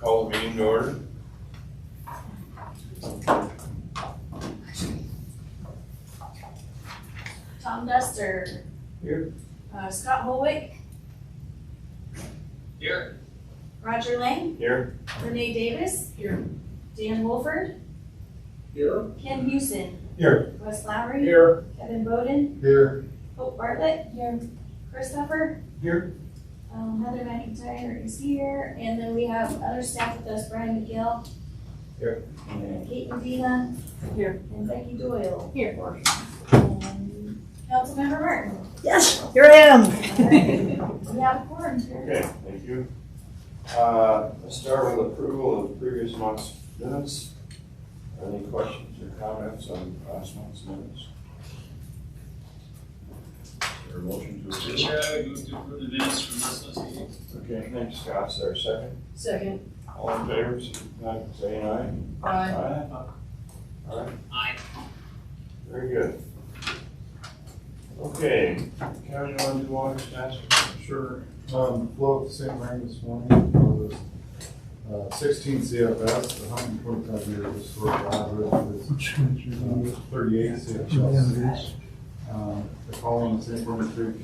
Call the meeting to order. Tom Duster. Here. Scott Holwick. Here. Roger Lang. Here. Renee Davis. Here. Dan Wolford. Here. Ken Houston. Here. Wes Lowry. Here. Kevin Bowden. Here. Hope Bartlett. Here. Chris Huffer. Here. Heather McIntyre is here. And then we have other staff with us, Brian McGill. Here. And Kate Medina. Here. And Becky Doyle. Here. And Councilmember Martin. Yes, here I am. All right. We have a quorum here. Okay, thank you. Let's start with approval of previous month's minutes. Any questions or comments on last month's minutes? Is there a motion to approve? Chair, I move to approve the minutes from this month's meeting. Okay, thanks, Scott. Is there a second? Second. All in favor, saying aye? Aye. All right, Aye. very good. Okay, Kevin, you want to do water stats? Sure. Flow at the St. Marie this morning was 16 CFS, 125 year historical average is 38 CFS. The column in St. Marie Creek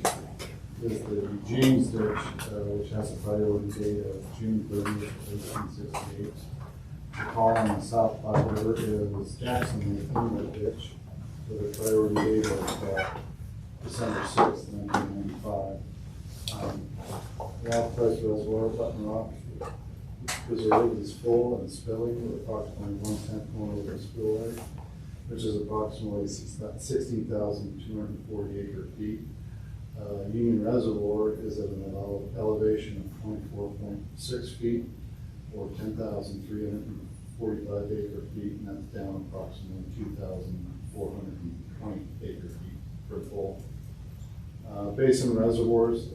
is the Eugene's ditch, which has a priority date of June 30th, 1868. The column in South Platte River is Jackson Inlet ditch with a priority date of December 6th, 1995. The Alcatraz Reservoir, Button Rock Reserve is full and spilling with approximately 1/10 going over the spillway, which is approximately 16,240 acre feet. Union Reservoir is at an elevation of 24.6 feet or 10,345 acre feet, and that's down approximately 2,420 acre feet per full. Basin reservoirs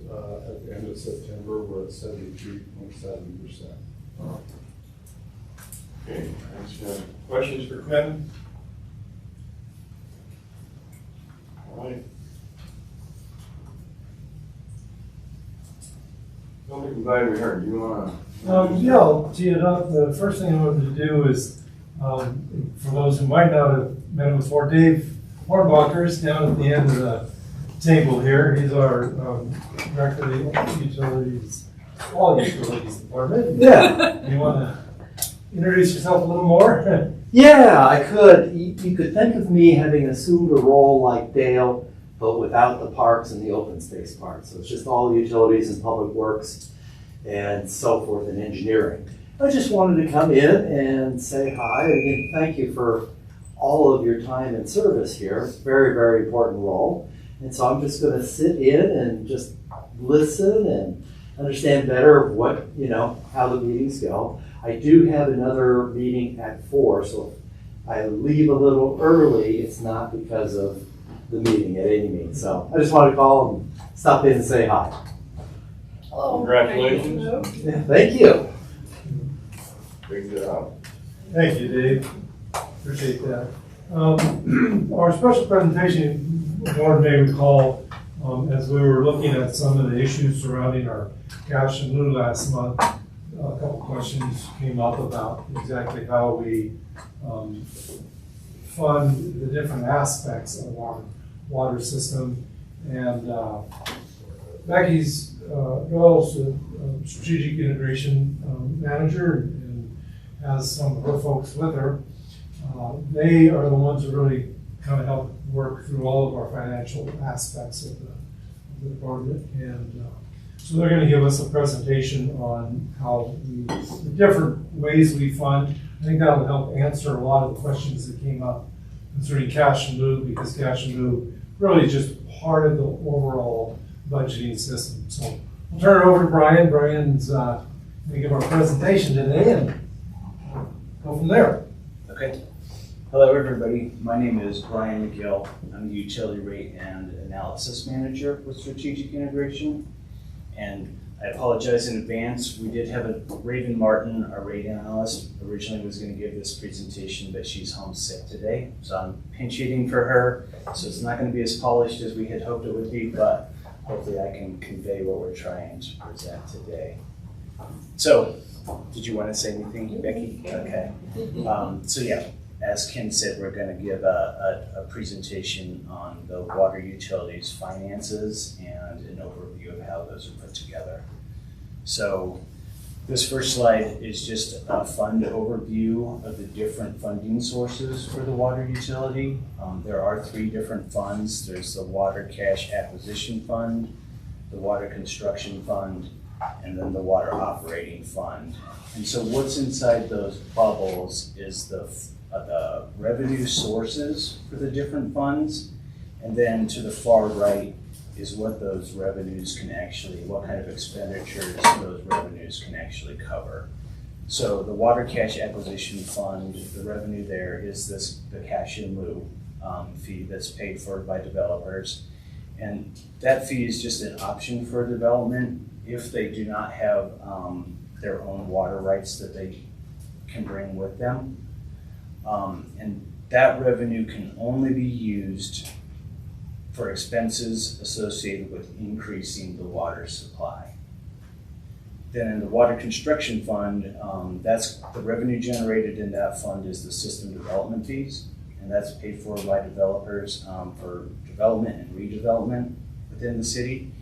at the end of September were at 73.7%. Okay, thanks. Questions for Kevin? All right. I'm glad we heard. You want to? Yeah, I'll tee it up. The first thing I wanted to do is, for those who might not have met him before, Dave Hornbacher is down at the end of the table here. He's our director of utilities, all utilities department. Yeah, You want to introduce yourself a little more? yeah, I could. You could think of me having assumed a role like Dale, but without the parks and the open space part. So it's just all utilities and public works and so forth and engineering. I just wanted to come in and say hi and again, thank you for all of your time and service here. Very, very important role. And so I'm just going to sit in and just listen and understand better what, how the meetings go. I do have another meeting at 4, so if I leave a little early, it's not because of the meeting at any means. So I just want to call and stop in and say hi. Hello. Congratulations. Yeah, thank you. Big job. Thank you, Dave. Appreciate that. Our special presentation, the board may recall, as we were looking at some of the issues surrounding our cash and lieu last month, a couple questions came up about exactly how we fund the different aspects of our water system. And Becky's Doyle's a strategic integration manager and has some of her folks with her. They are the ones who really kind of help work through all of our financial aspects of the department. And so they're going to give us a presentation on how the different ways we fund. I think that'll help answer a lot of the questions that came up concerning cash and lieu, because cash and lieu really is just part of the overall budgeting system. So we'll turn it over to Brian. Brian's going to give our presentation today and go from there. Okay. Hello, everybody. My name is Brian McGill. I'm the Utility Rate and Analysis Manager with Strategic Integration. And I apologize in advance. We did have a Raven Martin, our rate analyst, originally was going to give this presentation, but she's homesick today. So I'm pinch hitting for her. So it's not going to be as polished as we had hoped it would be, but hopefully I can convey what we're trying to present today. So Did you want to say anything, Becky? Okay. So yeah, as Ken said, we're going to give a presentation on the water utilities finances and an overview of how those are put together. So this first slide is just a fund overview of the different funding sources for the water utility. There are 3 different funds. There's the Water Cash Acquisition Fund, the Water Construction Fund, and then the Water Operating Fund. And so what's inside those bubbles is the revenue sources for the different funds. And then to the far right is what those revenues can actually, what kind of expenditures those revenues can actually cover. So the Water Cash Acquisition Fund, the revenue there is the cash in lieu fee that's paid for by developers. And that fee is just an option for development if they do not have their own water rights that they can bring with them. And that revenue can only be used for expenses associated with increasing the water supply. Then in the Water Construction Fund, that's the revenue generated in that fund is the system development fees, and that's paid for by developers for development and redevelopment within the city.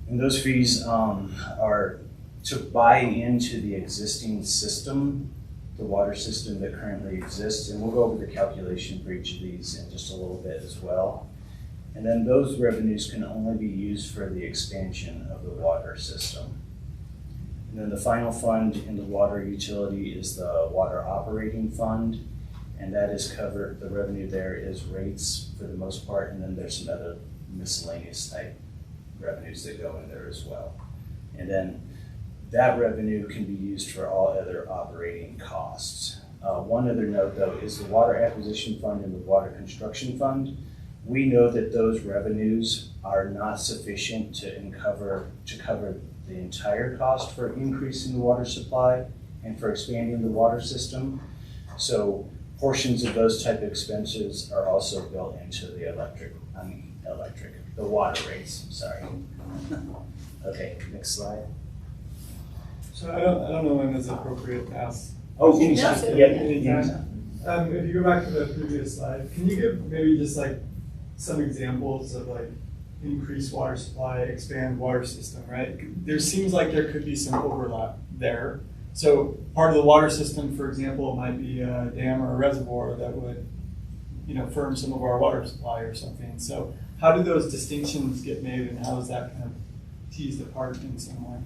And those fees are to buy into the existing system, the water system that currently exists, and we'll go over the calculation for each of these in just a little bit as well. And then those revenues can only be used for the expansion of the water system. And then the final fund in the water utility is the Water Operating Fund, and that is covered, the revenue there is rates for the most part, and then there's some other miscellaneous type revenues that go in there as well. And then that revenue can be used for all other operating costs. One other note though is the Water Acquisition Fund and the Water Construction Fund. We know that those revenues are not sufficient to cover the entire cost for increasing the water supply and for expanding the water system. So portions of those type of expenses are also built into the the water rates, sorry. Okay, next slide. So I don't know when it's appropriate to ask. Oh, anytime. Yeah, Yep, anytime. If you go back to the previous slide, can you give maybe just like some examples of like increase water supply, expand water system, right? There seems like there could be some overlap there. So part of the water system, for example, might be a dam or a reservoir that would, firm some of our water supply or something. So how do those distinctions get made, and how is that kind of teased apart in some way?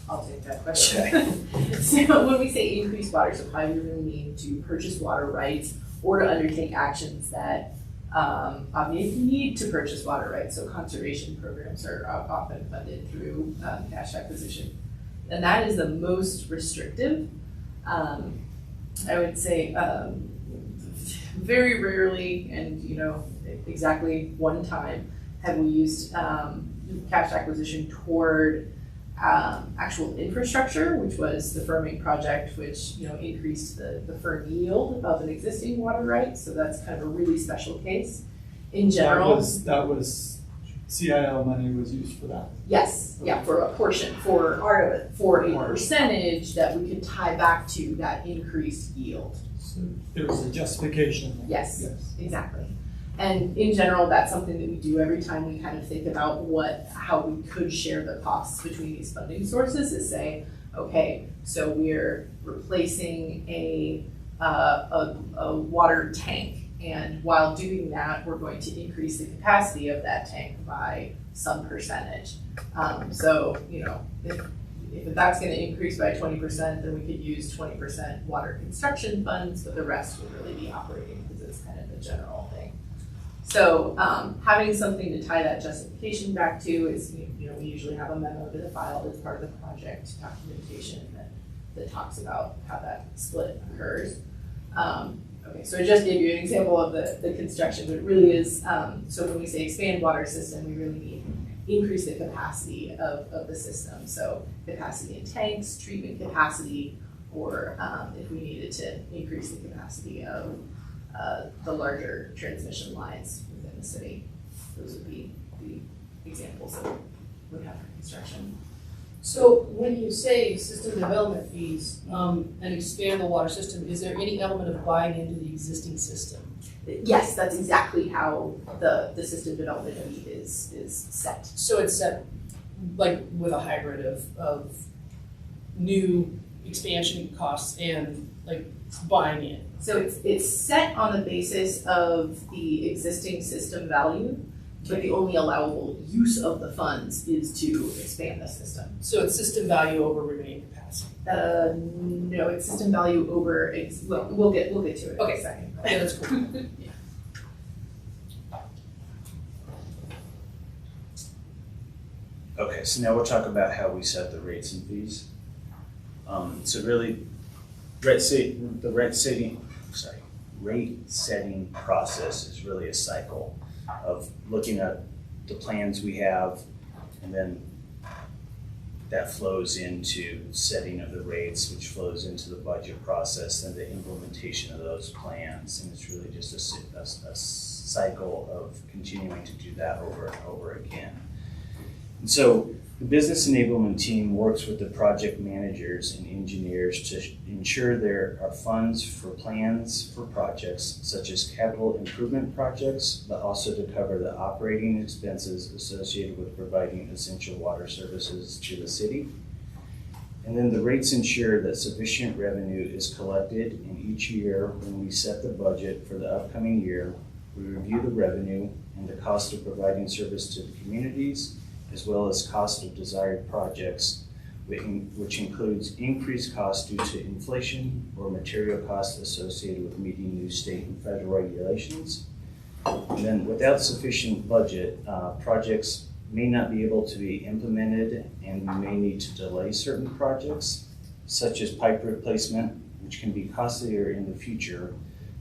I'll take that question. So when we say increased water supply, we really mean to purchase water rights or to undertake actions that obviate the need to purchase water rights. So conservation programs are often funded through cash acquisition. And that is the most restrictive. I would say very rarely, and exactly one time, have we used cash acquisition toward actual infrastructure, which was the firming project, which increased the firm yield of an existing water right. So that's kind of a really special case. In general, that was CIL money was used for that. Yes, yeah, for a portion, for a percentage that we could tie back to that increased yield. So there was a justification. Yes, Yes. exactly. And in general, that's something that we do every time we kind of think about how we could share the costs between these funding sources, is say, okay, so we're replacing a water tank, and while doing that, we're going to increase the capacity of that tank by some percentage. So if that's going to increase by 20%, then we could use 20% water construction funds, but the rest would really be operating, because it's kind of a general thing. So having something to tie that justification back to is, we usually have a memo to the file as part of the project documentation that talks about how that split occurs. Okay, so I just gave you an example of the construction, but it really is, so when we say expand water system, we really mean increase the capacity of the system. So capacity in tanks, treatment capacity, or if we needed to increase the capacity of the larger transmission lines within the city. Those would be the examples that we have for construction. So when you say system development fees, and expand the water system, is there any element of buying into the existing system? Yes, that's exactly how the system development fee is set. So it's set like with a hybrid of new expansion costs and like buying in. So it's set on the basis of the existing system value, but the only allowable use of the funds is to expand the system. So it's system value over remaining capacity. No, it's system value over, well, we'll get to it in Okay. a second. Yeah, that's cool. Okay, so now we'll talk about how we set the rates and fees. So really, rate setting process is really a cycle of looking at the plans we have, and then that flows into setting of the rates, which flows into the budget process and the implementation of those plans. And it's really just a cycle of continuing to do that over and over again. And so the business enablement team works with the project managers and engineers to ensure there are funds for plans for projects such as capital improvement projects, but also to cover the operating expenses associated with providing essential water services to the city. And then the rates ensure that sufficient revenue is collected, and each year when we set the budget for the upcoming year, we review the revenue and the cost of providing service to the communities, as well as cost of desired projects, which includes increased costs due to inflation or material costs associated with meeting new state and federal regulations. And then without sufficient budget, projects may not be able to be implemented, and we may need to delay certain projects, such as pipe replacement, which can be costlier in the future,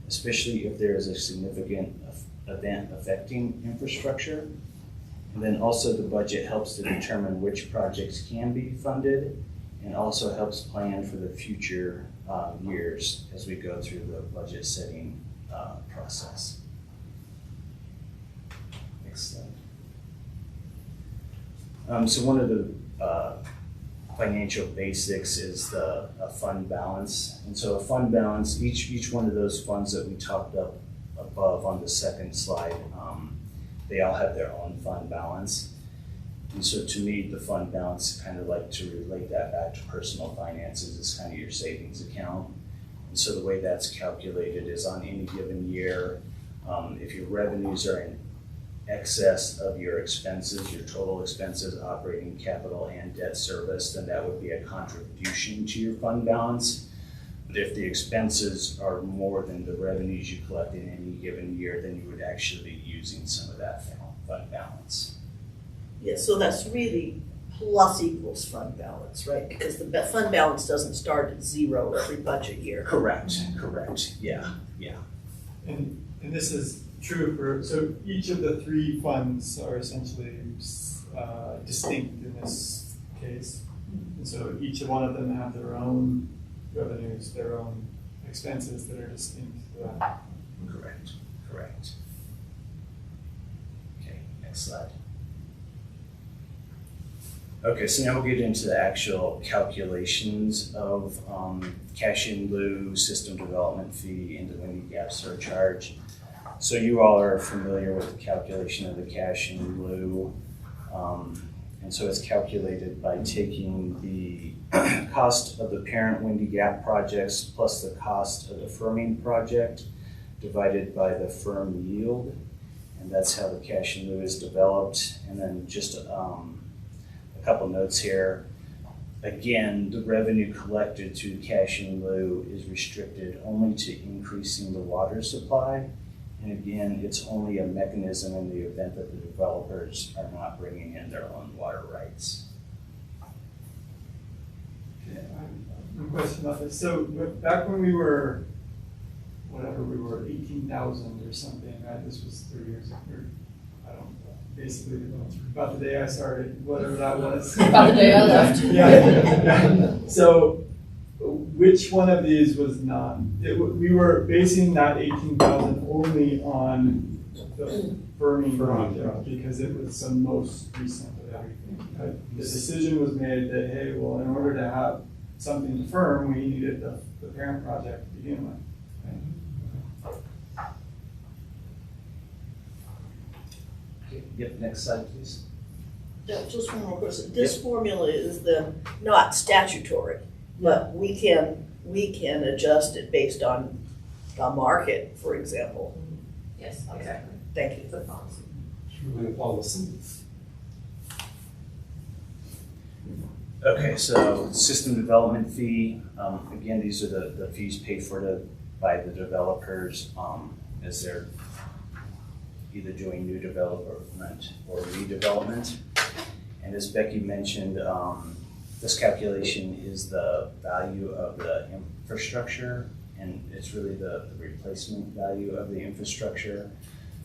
especially if there is a significant event affecting infrastructure. And then also the budget helps to determine which projects can be funded, and also helps plan for the future years as we go through the budget setting process. Next slide. So one of the financial basics is the fund balance. And so a fund balance, each one of those funds that we talked up above on the second slide, they all have their own fund balance. And so to me, the fund balance, kind of like to relate that back to personal finances, is kind of your savings account. And so the way that's calculated is on any given year, if your revenues are in excess of your expenses, your total expenses, operating capital and debt service, then that would be a contribution to your fund balance. But if the expenses are more than the revenues you collect in any given year, then you would actually be using some of that fund balance. Yeah, so that's really plus equals fund balance, right? Because the fund balance doesn't start at zero every budget year. Correct, yeah. And this is true for, so each of the three funds are essentially distinct in this case. And so each one of them have their own revenues, their own expenses that are distinct to that. Correct. Okay, next slide. Okay, so now we'll get into the actual calculations of cash in lieu, system development fee, and the Windy Gap surcharge. So you all are familiar with the calculation of the cash in lieu. And so it's calculated by taking the cost of the parent Windy Gap projects plus the cost of the firming project divided by the firm yield. And that's how the cash in lieu is developed. And then just a couple notes here. Again, the revenue collected through cash in lieu is restricted only to increasing the water supply. And again, it's only a mechanism in the event that the developers are not bringing in their own water rights. Okay, I have a question about this. So back when we were, whatever, we were 18,000 or something, right? This was 3 years ago. I don't know, basically about the day I started, whatever that was. About the day I left. Yeah. So which one of these was not? We were basing that 18,000 only on the firming project because it was the most recent of everything. The decision was made that, hey, well, in order to have something firm, we needed the parent project to begin with. Yep, next slide, please. Yeah, just one more question. This formula is then not statutory, but we can adjust it based on the market, for example. Yes, exactly. Thank you. It's a policy. It's really a policy. Okay, so system development fee, again, these are the fees paid for by the developers as they're either doing new development or redevelopment. And as Becky mentioned, this calculation is the value of the infrastructure, and it's really the replacement value of the infrastructure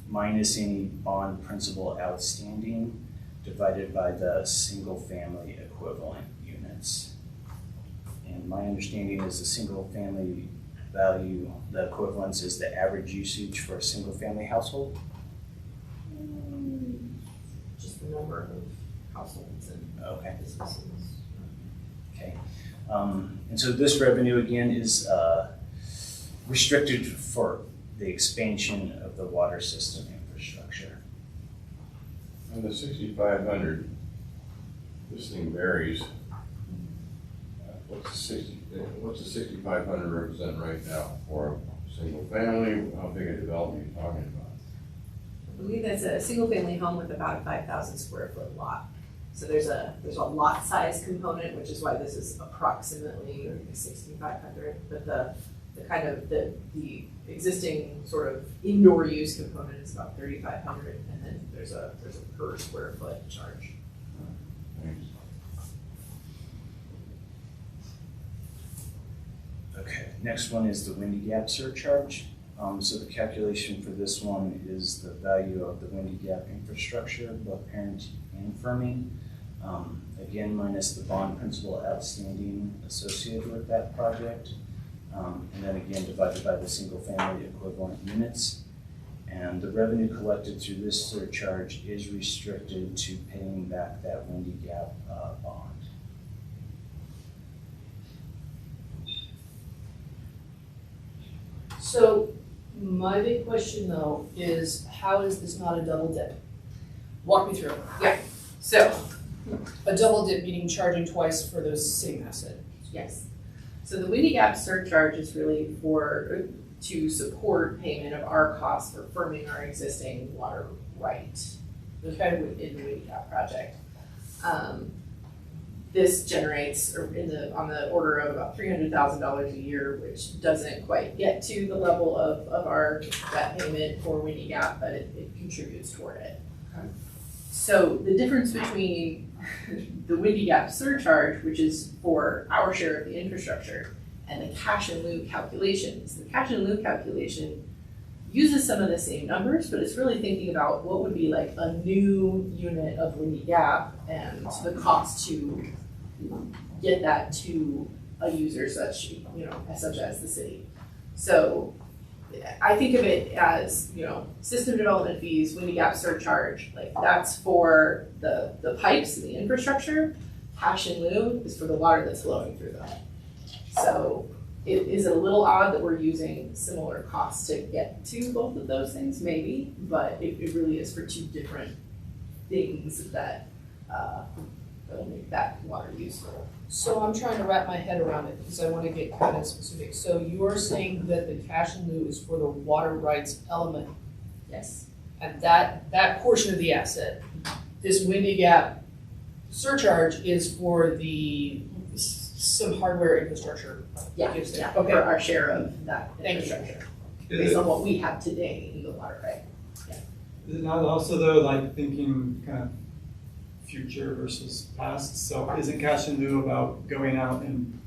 minus any bond principal outstanding divided by the single-family equivalent units. And my understanding is the single-family value, the equivalence is the average usage for a single-family household. Just the number of households and Okay. businesses. Okay. And so this revenue again is restricted for the expansion of the water system infrastructure. And the 6,500, this thing varies. What's the 6,500 represent right now for a single family? How big a development are you talking about? I believe that's a single-family home with about a 5,000 square foot lot. So there's a lot size component, which is why this is approximately 6,500. But the kind of the existing sort of indoor use component is about 3,500, and then there's a per square foot charge. Thanks. Okay, next one is the Windy Gap surcharge. So the calculation for this one is the value of the Windy Gap infrastructure, both parent and firming. Again, minus the bond principal outstanding associated with that project. And then again, divided by the single family equivalent units. And the revenue collected through this surcharge is restricted to paying back that Windy Gap bond. So my big question though is how is this not a double dip? Walk me through it. Yeah. So A double dip meaning charging twice for the same asset. yes. So the Windy Gap surcharge is really to support payment of our costs for firming our existing water right in the Windy Gap project. This generates on the order of about $300,000 a year, which doesn't quite get to the level of our debt payment for Windy Gap, but it contributes toward it. Okay. So the difference between the Windy Gap surcharge, which is for our share of the infrastructure, and the cash in lieu calculations. The cash in lieu calculation uses some of the same numbers, but it's really thinking about what would be like a new unit of Windy Gap and the cost to get that to a user such as the city. So I think of it as, system development fees, Windy Gap surcharge, like that's for the pipes and the infrastructure. Cash in lieu is for the water that's flowing through them. So it is a little odd that we're using similar costs to get to both of those things, maybe, but it really is for two different things that will make that water useful. So I'm trying to wrap my head around it because I want to get kind of specific. So you're saying that the cash in lieu is for the water rights element Yes. and that portion of the asset. This Windy Gap surcharge is for some hardware infrastructure. Yeah, Gives it. yeah, Okay. for our share of that Thank you. infrastructure, based on what we have today in the water right. Is it not also though, like thinking kind of future versus past? So isn't cash in lieu about going out and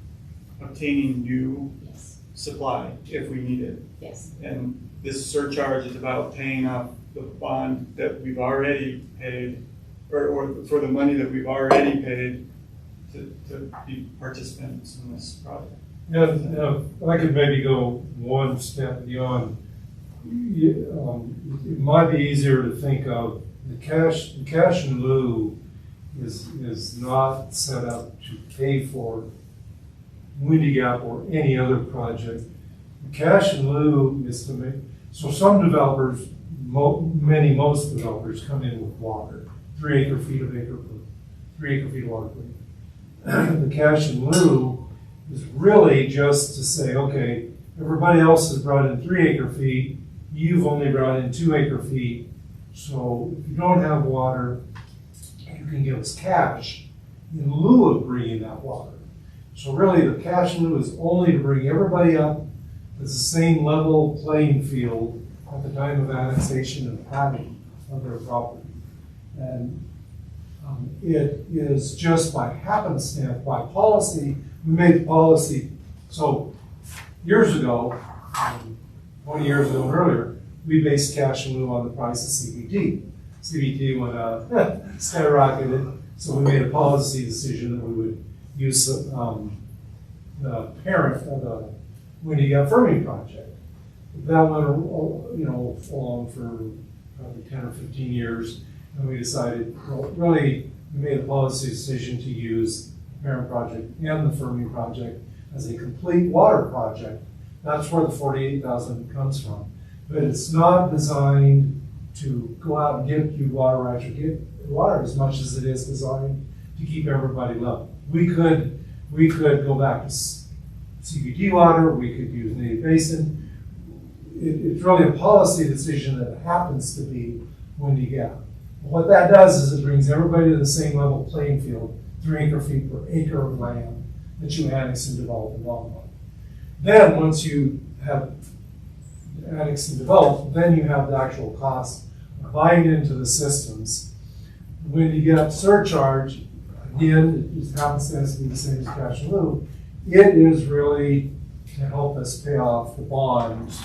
obtaining new Yes. supply if we need it? Yes. And this surcharge is about paying off the bond that we've already paid, or for the money that we've already paid to be participants in this project. If I could maybe go one step beyond, it might be easier to think of the cash in lieu is not set up to pay for Windy Gap or any other project. The cash in lieu is to make, so some developers, most developers come in with water, 3 acre feet of water. The cash in lieu is really just to say, okay, everybody else has brought in 3 acre feet, you've only brought in 2 acre feet, so if you don't have water, you can give us cash in lieu of bringing that water. So really, the cash in lieu is only to bring everybody up to the same level playing field at the time of annexation and having of their property. And it is just by happenstance, by policy, we made the policy. So years ago, 20 years ago and earlier, we based cash in lieu on the price of CBT. CBT went up, skyrocketed, so we made a policy decision that we would use the parent of the Windy Gap Firming project. That went along for probably 10 or 15 years, and we decided, well, really, we made a policy decision to use the parent project and the Firming project as a complete water project. That's where the 48,000 comes from. But it's not designed to go out and get you water rights or get water as much as it is designed to keep everybody level. We could go back to CBT water, we could use native basin. It's really a policy decision that happens to be Windy Gap. What that does is it brings everybody to the same level playing field, 3 acre feet per acre of land that you annex and develop in Longmont. Then once you have annexed and developed, then you have the actual cost of buying into the systems. When you get surcharge, again, it just happens to be the same as cash in lieu. It is really to help us pay off the bonds.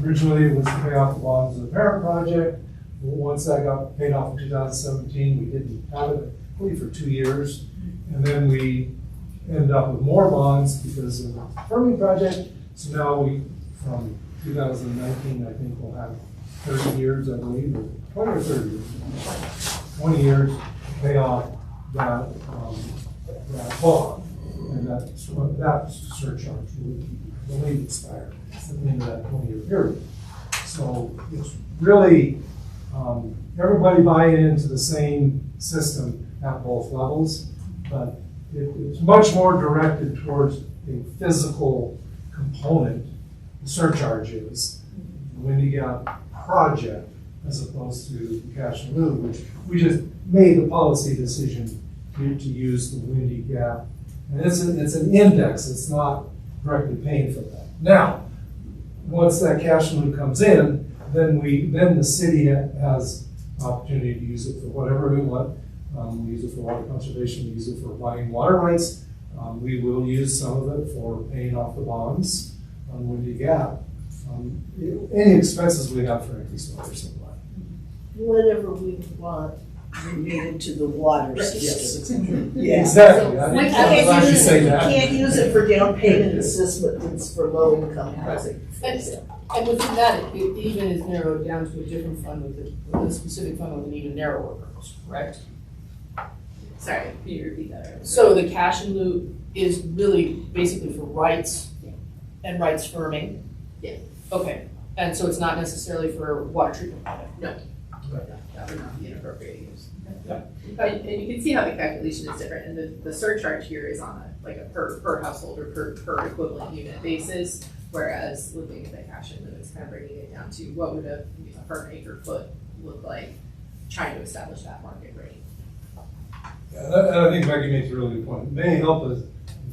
Originally, it was to pay off the bonds of the parent project. Once that got paid off in 2017, we didn't have it, I believe, for 2 years. And then we ended up with more bonds because of the Firming project. So now we, from 2019, I think we'll have 30 years, I believe, or 20 or 30 years. 20 years to pay off that bond. And that surcharge will expire at the end of that 20-year period. So it's really everybody buying into the same system at both levels, but it's much more directed towards a physical component. The surcharge is the Windy Gap project as opposed to the cash in lieu, which we just made the policy decision to use the Windy Gap. And it's an index, it's not directly paying for that. Now, once that cash in lieu comes in, then the city has opportunity to use it for whatever we want. We use it for water conservation, we use it for buying water rights. We will use some of it for paying off the bonds on Windy Gap. Any expenses we have for increased water supply. Whatever we want related to the water system. Yeah. Exactly. So we can't use it for down payment assistance for low income housing. And within that, it even is narrowed down to a different fund with a specific fund with an even narrower purpose, correct? Sorry, can you repeat that? So the cash in lieu is really basically for rights and rights firming? Yeah. Okay, and so it's not necessarily for water treatment project? No. That would not be an appropriate use. Yeah. And you can see how the calculation is different, and the surcharge here is on a per household or per equivalent unit basis, whereas looking at the cash in lieu, it's kind of bringing it down to what would a per acre foot look like, trying to establish that market rate. Yeah, and I think Becky makes a really good point. It may help us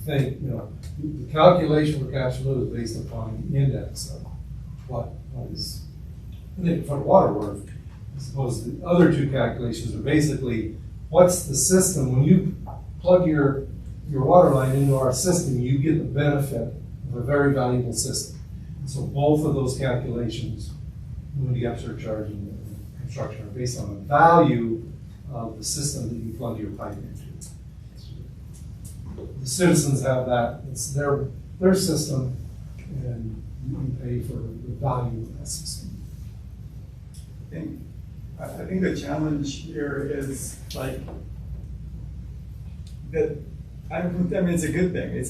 think, the calculation for cash in lieu is based upon the index of what is for water worth. I suppose the other two calculations are basically what's the system. When you plug your water line into our system, you get the benefit of a very valuable system. So both of those calculations, when you have surcharge and construction, are based on the value of the system that you plug your pipe into. The citizens have that, it's their system, and you pay for the value of that system. I think the challenge here is that, I mean, it's a good thing. It's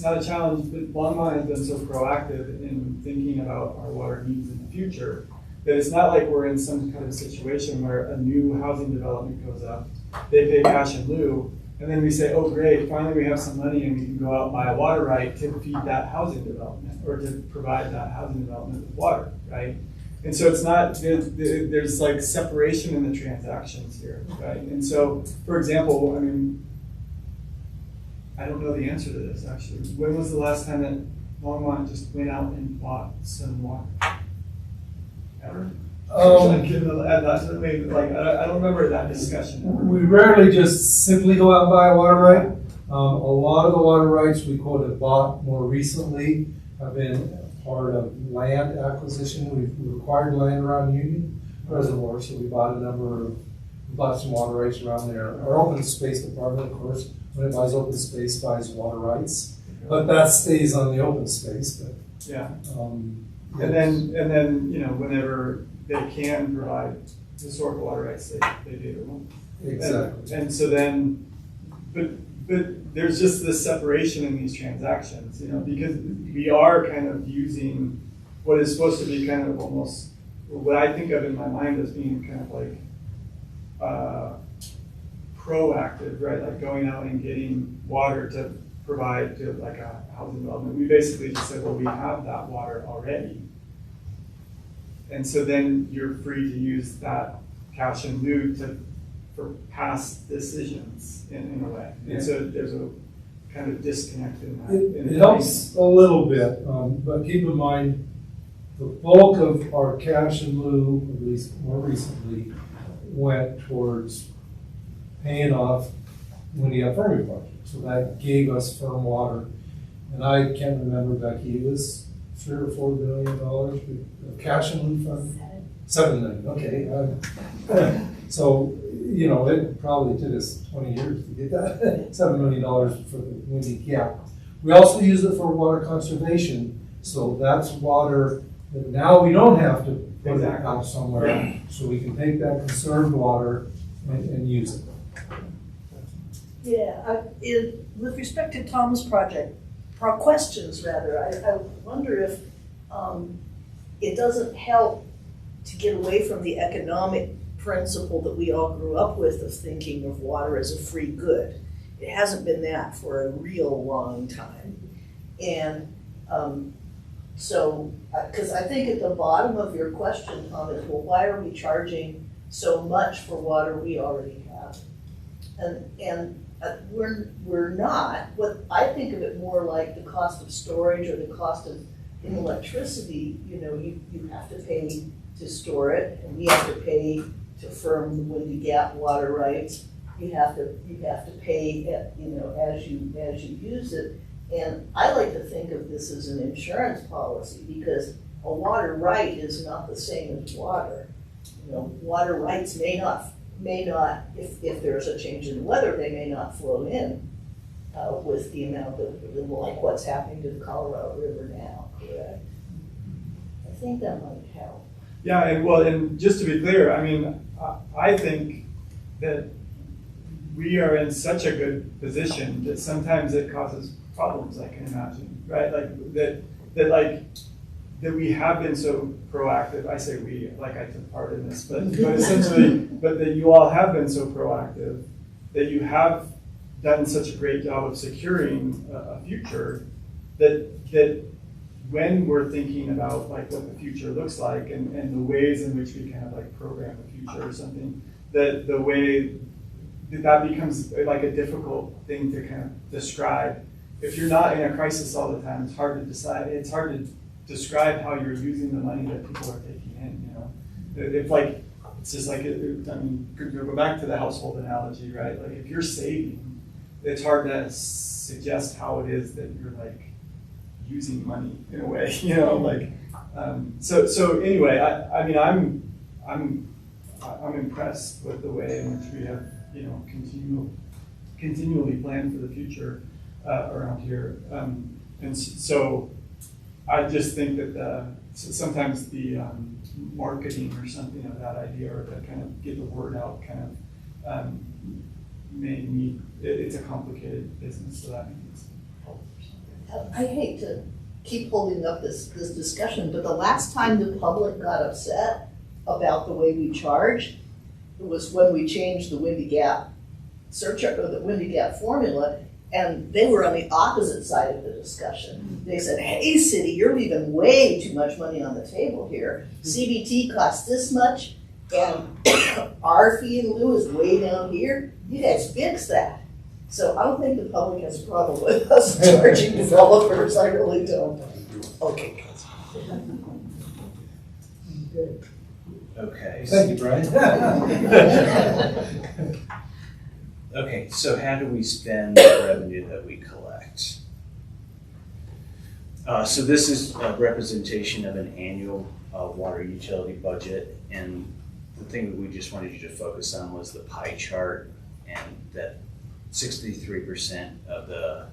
not a challenge, but Longmont has been so proactive in thinking about our water needs in the future that it's not like we're in some kind of situation where a new housing development goes up, they pay cash in lieu, and then we say, oh great, finally we have some money and we can go out and buy a water right to feed that housing development or to provide that housing development with water, right? And so it's not, there's like separation in the transactions here, right? And so, for example, I mean, I don't know the answer to this actually. When was the last time that Longmont just went out and bought some water? Ever? I don't remember that discussion. We rarely just simply go out and buy a water right. A lot of the water rights we have bought more recently have been part of land acquisition. We've acquired land around Union Reservoir, so we bought some water rights around there. Our open space department, of course, when it buys open space, buys water rights, but that stays on the open space. But yeah, and then whenever they can provide historical water rights, they do. Exactly. And so then, but there's just this separation in these transactions, because we are kind of using what is supposed to be kind of almost what I think of in my mind as being kind of like proactive, right? Like going out and getting water to provide to like a housing development. We basically just said, well, we have that water already. And so then you're free to use that cash in lieu for past decisions in a way. And so there's a kind of disconnect in that. It helps a little bit, but keep in mind, the bulk of our cash in lieu, at least more recently, went towards paying off Windy Gap Firming project. So that gave us firm water. And I can't remember, Becky, it was $3 or $4 billion of cash in lieu fund? $7 million, okay. So, it probably took us 20 years to get that $7 million for the Windy Gap. We also use it for water conservation, so that's water that now we don't have to put it out somewhere, so we can take that conserved water and use it. Yeah, with respect to Tom's project, or questions rather, I wonder if it doesn't help to get away from the economic principle that we all grew up with of thinking of water as a free good. It hasn't been that for a real long time. And because I think at the bottom of your question, Tom, is, well, why are we charging so much for water we already have? And we're not. What I think of it more like the cost of storage or the cost of electricity. You have to pay to store it, and we have to pay to firm the Windy Gap water rights. You have to pay as you use it. And I like to think of this as an insurance policy, because a water right is not the same as water. Water rights may not, if there's a change in the weather, they may not flow in with the amount of, like what's happening to the Colorado River now, correct? I think that might help. Yeah, and just to be clear, I mean, I think that we are in such a good position that sometimes it causes problems, I can imagine, right? Like that we have been so proactive. I say we, like I took part in this, but essentially, but that you all have been so proactive, that you have done such a great job of securing a future that when we're thinking about like what the future looks like and the ways in which we kind of like program the future or something, that the way that becomes like a difficult thing to kind of describe. If you're not in a crisis all the time, it's hard to decide. It's hard to describe how you're using the money that people are taking in. If like it's just like go back to the household analogy, right? Like if you're saving, it's hard to suggest how it is that you're like using money in a way, So anyway, I mean, I'm impressed with the way in which we have, continually planned for the future around here, and so I just think that sometimes the marketing or something of that idea, or to kind of get the word out, kind of may need, it's a complicated business, so that means help or something. I hate to keep holding up this discussion, but the last time the public got upset about the way we charge, it was when we changed the Windy Gap surcharge, or the Windy Gap formula, and they were on the opposite side of the discussion. They said, hey, city, you're leaving way too much money on the table here. CBT costs this much, and our fee in lieu is way down here. You guys fix that. So I don't think the public has a problem with us charging developers, I really don't. Okay. Good. Okay. Thank you, Brian. Okay, so how do we spend the revenue that we collect? So this is a representation of an annual water utility budget, and the thing that we just wanted you to focus on was the pie chart, and that 63% of the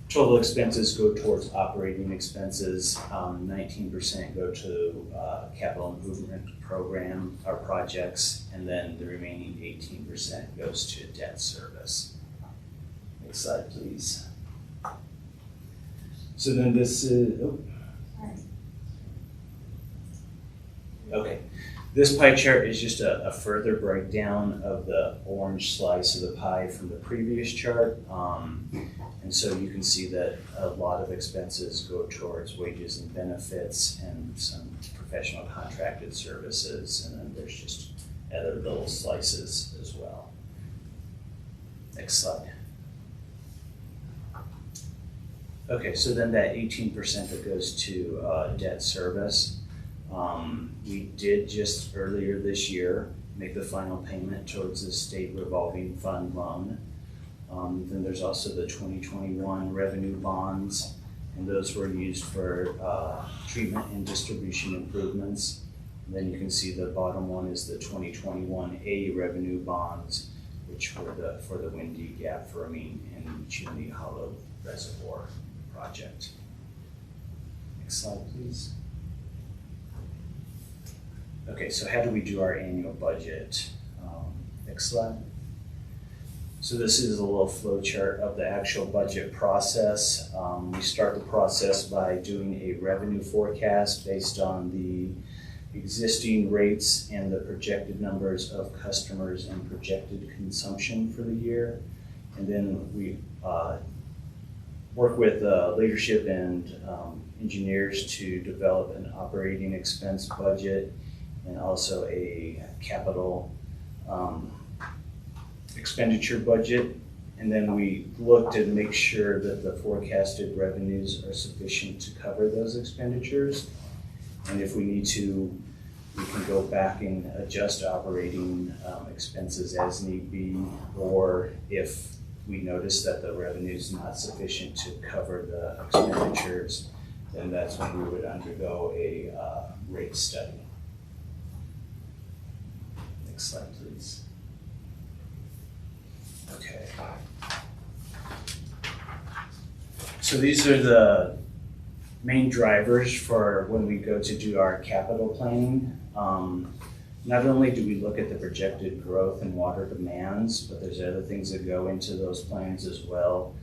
total expenses go towards operating expenses, 19% go to capital improvement program or projects, and then the remaining 18% goes to debt service. Next slide, please. So then this is, okay. This pie chart is just a further breakdown of the orange slice of the pie from the previous chart. And so you can see that a lot of expenses go towards wages and benefits and some professional contracted services, and then there's just other little slices as well. Next slide. Okay, so then that 18% that goes to debt service, we did just earlier this year make the final payment towards the state revolving fund loan. Then there's also the 2021 revenue bonds, and those were used for treatment and distribution improvements. And then you can see the bottom one is the 2021A revenue bonds, which were for the Windy Gap Firming and Chimney Hollow Reservoir project. Next slide, please. Okay, so how do we do our annual budget? Next slide. So this is a little flow chart of the actual budget process. We start the process by doing a revenue forecast based on the existing rates and the projected numbers of customers and projected consumption for the year. And then we work with leadership and engineers to develop an operating expense budget and also a capital expenditure budget. And then we look to make sure that the forecasted revenues are sufficient to cover those expenditures. And if we need to, we can go back and adjust operating expenses as need be, or if we notice that the revenue is not sufficient to cover the expenditures, then that's when we would undergo a rate study. Next slide, please. Okay. So these are the main drivers for when we go to do our capital planning. Not only do we look at the projected growth in water demands, but there's other things that go into those plans as well.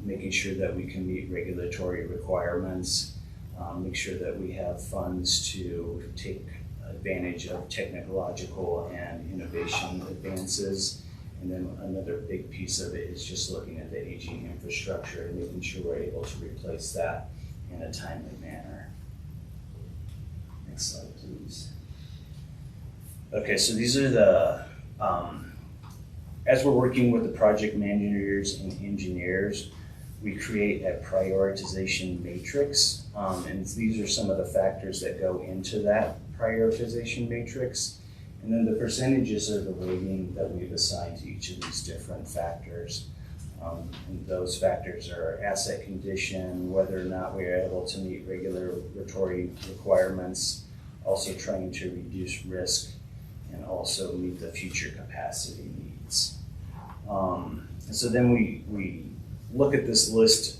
Making sure that we can meet regulatory requirements, make sure that we have funds to take advantage of technological and innovation advances. And then another big piece of it is just looking at the aging infrastructure and making sure we're able to replace that in a timely manner. Next slide, please. Okay, so these are the, as we're working with the project managers and engineers, we create a prioritization matrix. And these are some of the factors that go into that prioritization matrix. And then the percentages are the weighting that we've assigned to each of these different factors. And those factors are asset condition, whether or not we are able to meet regulatory requirements, also trying to reduce risk, and also meet the future capacity needs. And so then we look at this list,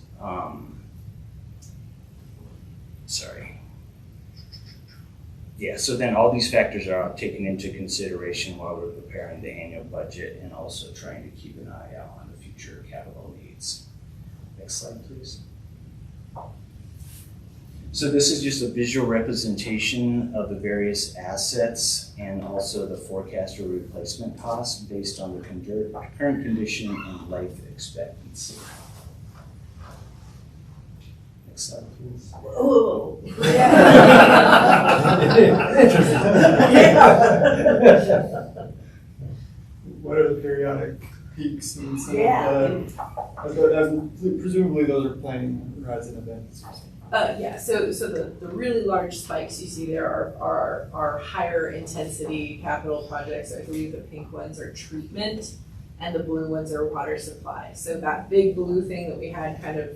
Yeah, so then all these factors are taken into consideration while we're preparing the annual budget and also trying to keep an eye out on the future capital needs. Next slide, please. So this is just a visual representation of the various assets and also the forecast or replacement costs based on the current condition and life expectancy. Next slide, please. Whoa. What are the periodic peaks and some Yeah. of the, presumably those are planning horizon events or something? Yeah, so the really large spikes you see there are higher intensity capital projects. I believe the pink ones are treatment and the blue ones are water supply. So that big blue thing that we had kind of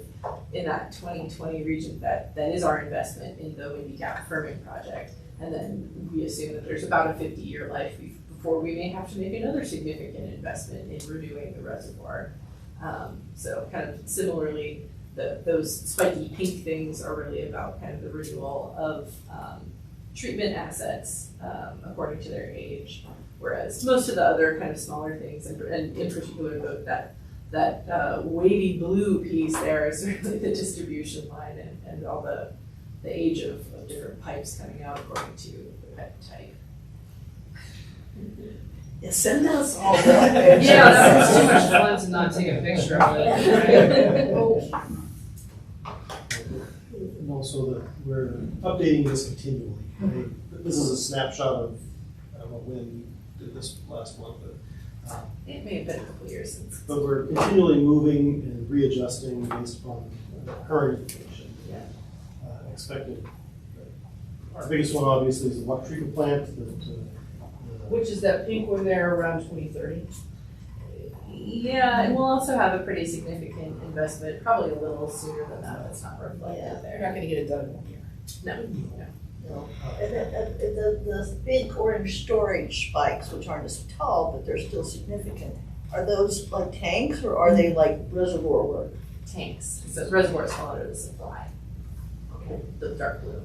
in that 2020 region, that is our investment in the Windy Gap firming project. And then we assume that there's about a 50-year life before we may have to make another significant investment in renewing the reservoir. So kind of similarly, those spiky pink things are really about kind of the renewal of treatment assets according to their age, whereas most of the other kind of smaller things, and in particular that wavy blue piece there is really the distribution line and all the age of different pipes coming out according to the pipe type. Yeah, send us all that. Yeah, no, it's too much fun to not take a picture of it, right? And also that we're updating this continually. I mean, this is a snapshot of, I don't know when we did this last month, but It may have been a couple years since. but we're continually moving and readjusting based upon current information. Yeah. Expected. Our biggest one obviously is the water treatment plant. Which is that pink one there around 2030? Yeah, and we'll also have a pretty significant investment, probably a little sooner than that, that's not reflected Yeah. You're there. not gonna get it done in 1 year. No, No. And the big orange storage spikes, which aren't as tall, but they're still significant, are those like tanks or are they like reservoir work? tanks, so reservoirs fall under the supply, the dark blue.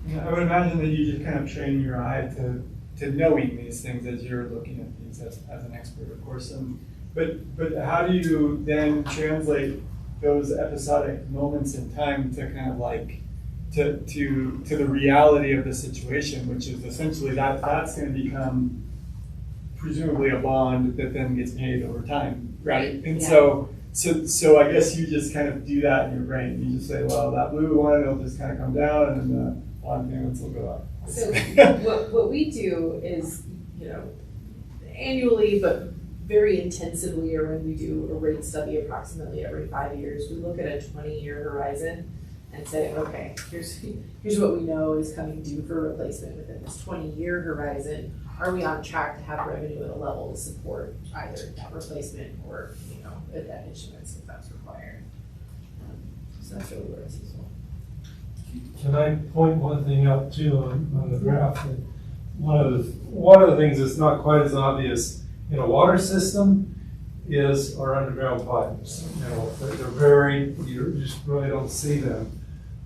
Yeah, I would imagine that you just kind of train your eye to knowing these things as you're looking at these as an expert, of course. But how do you then translate those episodic moments in time to kind of like to the reality of the situation, which is essentially that's going to become presumably a bond that then gets paid over time, right? And Yeah. So I guess you just kind of do that in your brain. You just say, well, that blue one will just kind of come down, and then the bond payments will go up. So what we do is, annually, but very intensively, or when we do a rate study approximately every 5 years, we look at a 20-year horizon and say, okay, here's what we know is coming due for replacement within this 20-year horizon. Are we on track to have revenue at a level to support either that replacement or, a debt issuance if that's required? So that's really where it's useful. Can I point one thing out too on the graph? That one of the things that's not quite as obvious in a water system is our underground pipes. They're very, you just really don't see them.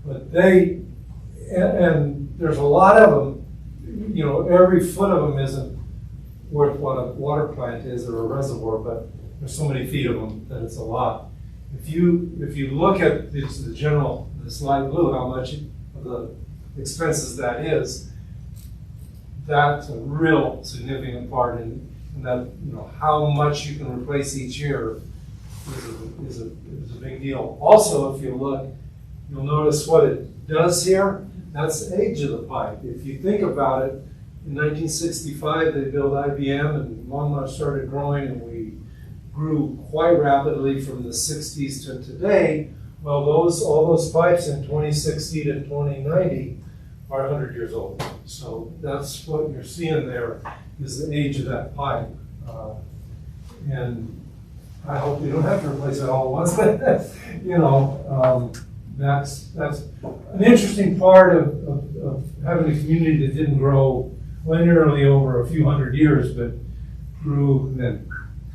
But and there's a lot of them, every foot of them isn't worth what a water plant is or a reservoir, but there's so many feet of them that it's a lot. If you look at this light blue, how much of the expenses that is, that's a real significant part in that, how much you can replace each year is a big deal. Also, if you look, you'll notice what it does here. That's the age of the pipe. If you think about it, in 1965 they built IBM and Longmont started growing, and we grew quite rapidly from the 60s to today. Well, all those pipes in 2060 to 2090 are 100 years old. So that's what you're seeing there is the age of that pipe. And I hope you don't have to replace it all at once, but that's an interesting part of having a community that didn't grow linearly over a few hundred years, but grew then.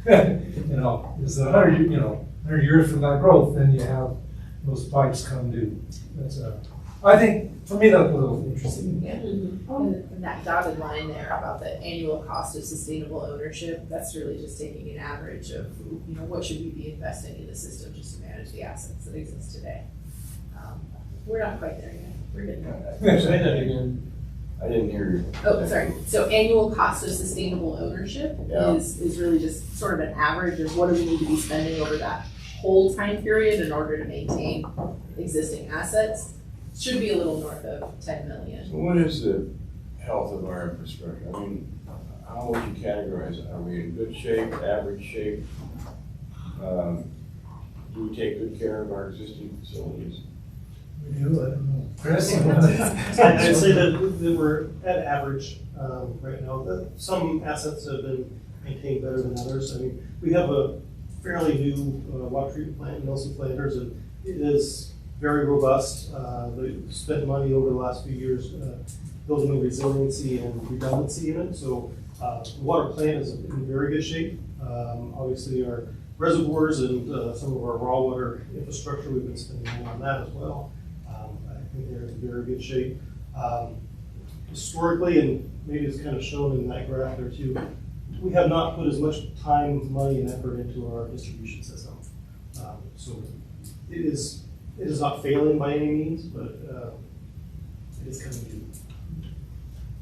Is 100 years from that growth, then you have those pipes come due. That's I think, for me, that was a little interesting. Yeah. And that dotted line there about the annual cost of sustainable ownership, that's really just taking an average of, you know, what should we be investing in the system just to manage the assets that exist today. We're not quite there yet. We're getting there. Say that again. I didn't hear you. Oh, sorry. So annual cost of sustainable ownership Yeah. is really just sort of an average of what do we need to be spending over that whole time period in order to maintain existing assets. Should be a little north of 10 million. So what is the health of our infrastructure? I mean, how would you categorize it? Are we in good shape, average shape? Do we take good care of our existing facilities? We do, I don't know. Chris? I'd say that we're at average right now. Some assets have been maintained better than others. I mean, we have a fairly new water treatment plant in Nelson Flanders, and it is very robust. They spent money over the last few years building the resiliency and redundancy in it. So the water plant is in very good shape. Obviously, our reservoirs and some of our raw water infrastructure, we've been spending money on that as well. I think they're in very good shape. Historically, and maybe it's kind of shown in that graph there too, we have not put as much time, money, and effort into our distribution system. So it is not failing by any means, but it is coming due.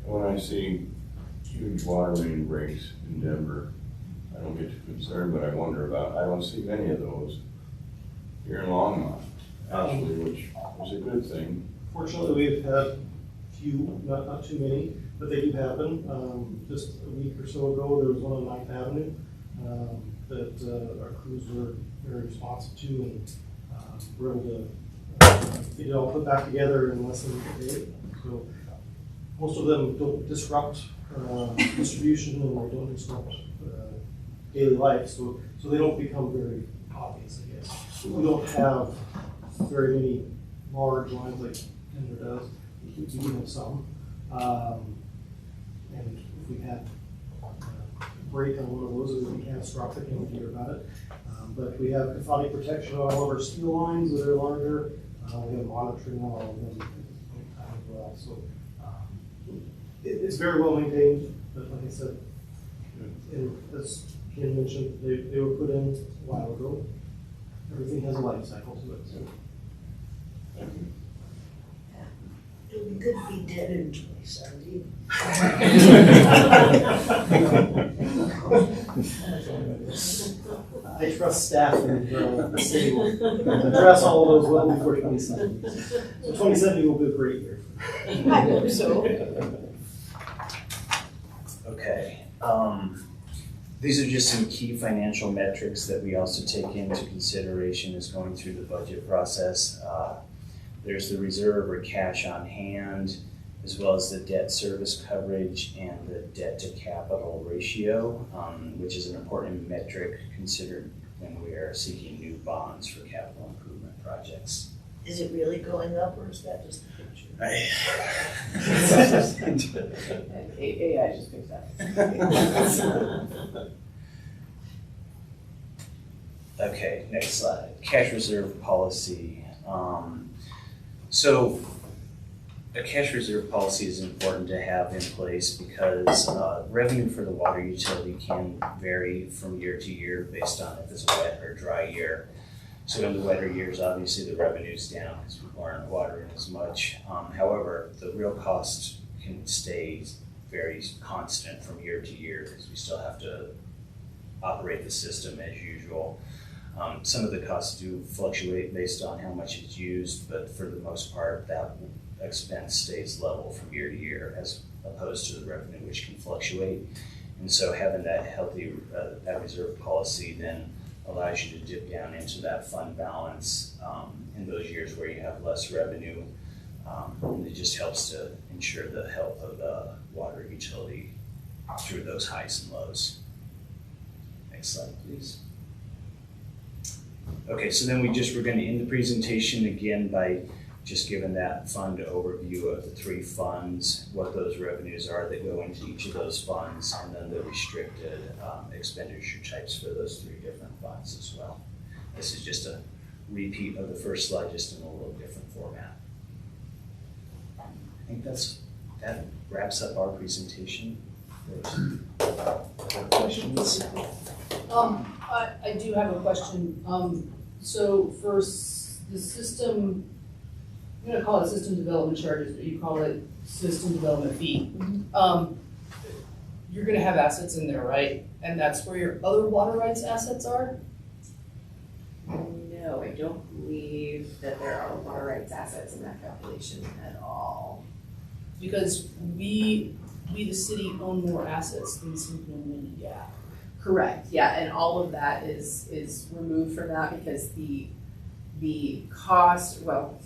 When I see huge water main breaks in Denver, I don't get too concerned, but I wonder about, I don't see many of those here in Longmont, actually, which is a good thing. Fortunately, we've had few, not too many, but they do happen. Just a week or so ago, there was one on 9th Avenue that our crews were very responsive to, and were able to get it all put back together in less than a day. So most of them don't disrupt distribution, and they don't disrupt daily life, so they don't become very obvious, I guess. We don't have very many large lines like Denver does. We do have some. And if we had a break on one of those, it would be catastrophic, and we'd hear about it. But we have cathodic protection on all of our steel lines that are larger. We have monitoring on all of them at this point in time as well. So it's very well maintained, but like I said, and as Ken mentioned, they were put in a while ago. Everything has a life cycle to it. So. Thank you. It'll be good to be dead in 2070. I trust staff and the city will address all of those well before 2070. So 2070 will be a great year. I hope so. Okay. These are just some key financial metrics that we also take into consideration as going through the budget process. There's the reserve or cash on hand, as well as the debt service coverage and the debt to capital ratio, which is an important metric considered when we are seeking new bonds for capital improvement projects. Is it really going up, or is that just a picture? AI just picked up. Okay, next slide. Cash reserve policy. So a cash reserve policy is important to have in place because revenue for the water utility can vary from year to year based on if it's a wet or dry year. So in the wetter years, obviously the revenue's down because people aren't watering as much. However, the real cost can stay very constant from year to year because we still have to operate the system as usual. Some of the costs do fluctuate based on how much is used, but for the most part, that expense stays level from year to year as opposed to the revenue, which can fluctuate. And so having that healthy, that reserve policy then allows you to dip down into that fund balance in those years where you have less revenue. And it just helps to ensure the health of the water utility through those highs and lows. Next slide, please. Okay, so then we're going to end the presentation again by just giving that fund overview of the three funds, what those revenues are that go into each of those funds, and then the restricted expenditure types for those three different funds as well. This is just a repeat of the first slide, just in a little different format. think that wraps up our presentation. Questions? I do have a question. So for the system, I'm gonna call it system development charges, but you call it system development fee. You're gonna have assets in there, right? And that's where your other water rights assets are? No, I don't believe that there are water rights assets in that calculation at all. Because we the city own more assets than Simple and Windy Gap. Correct, yeah, and all of that is removed from that because the cost, well,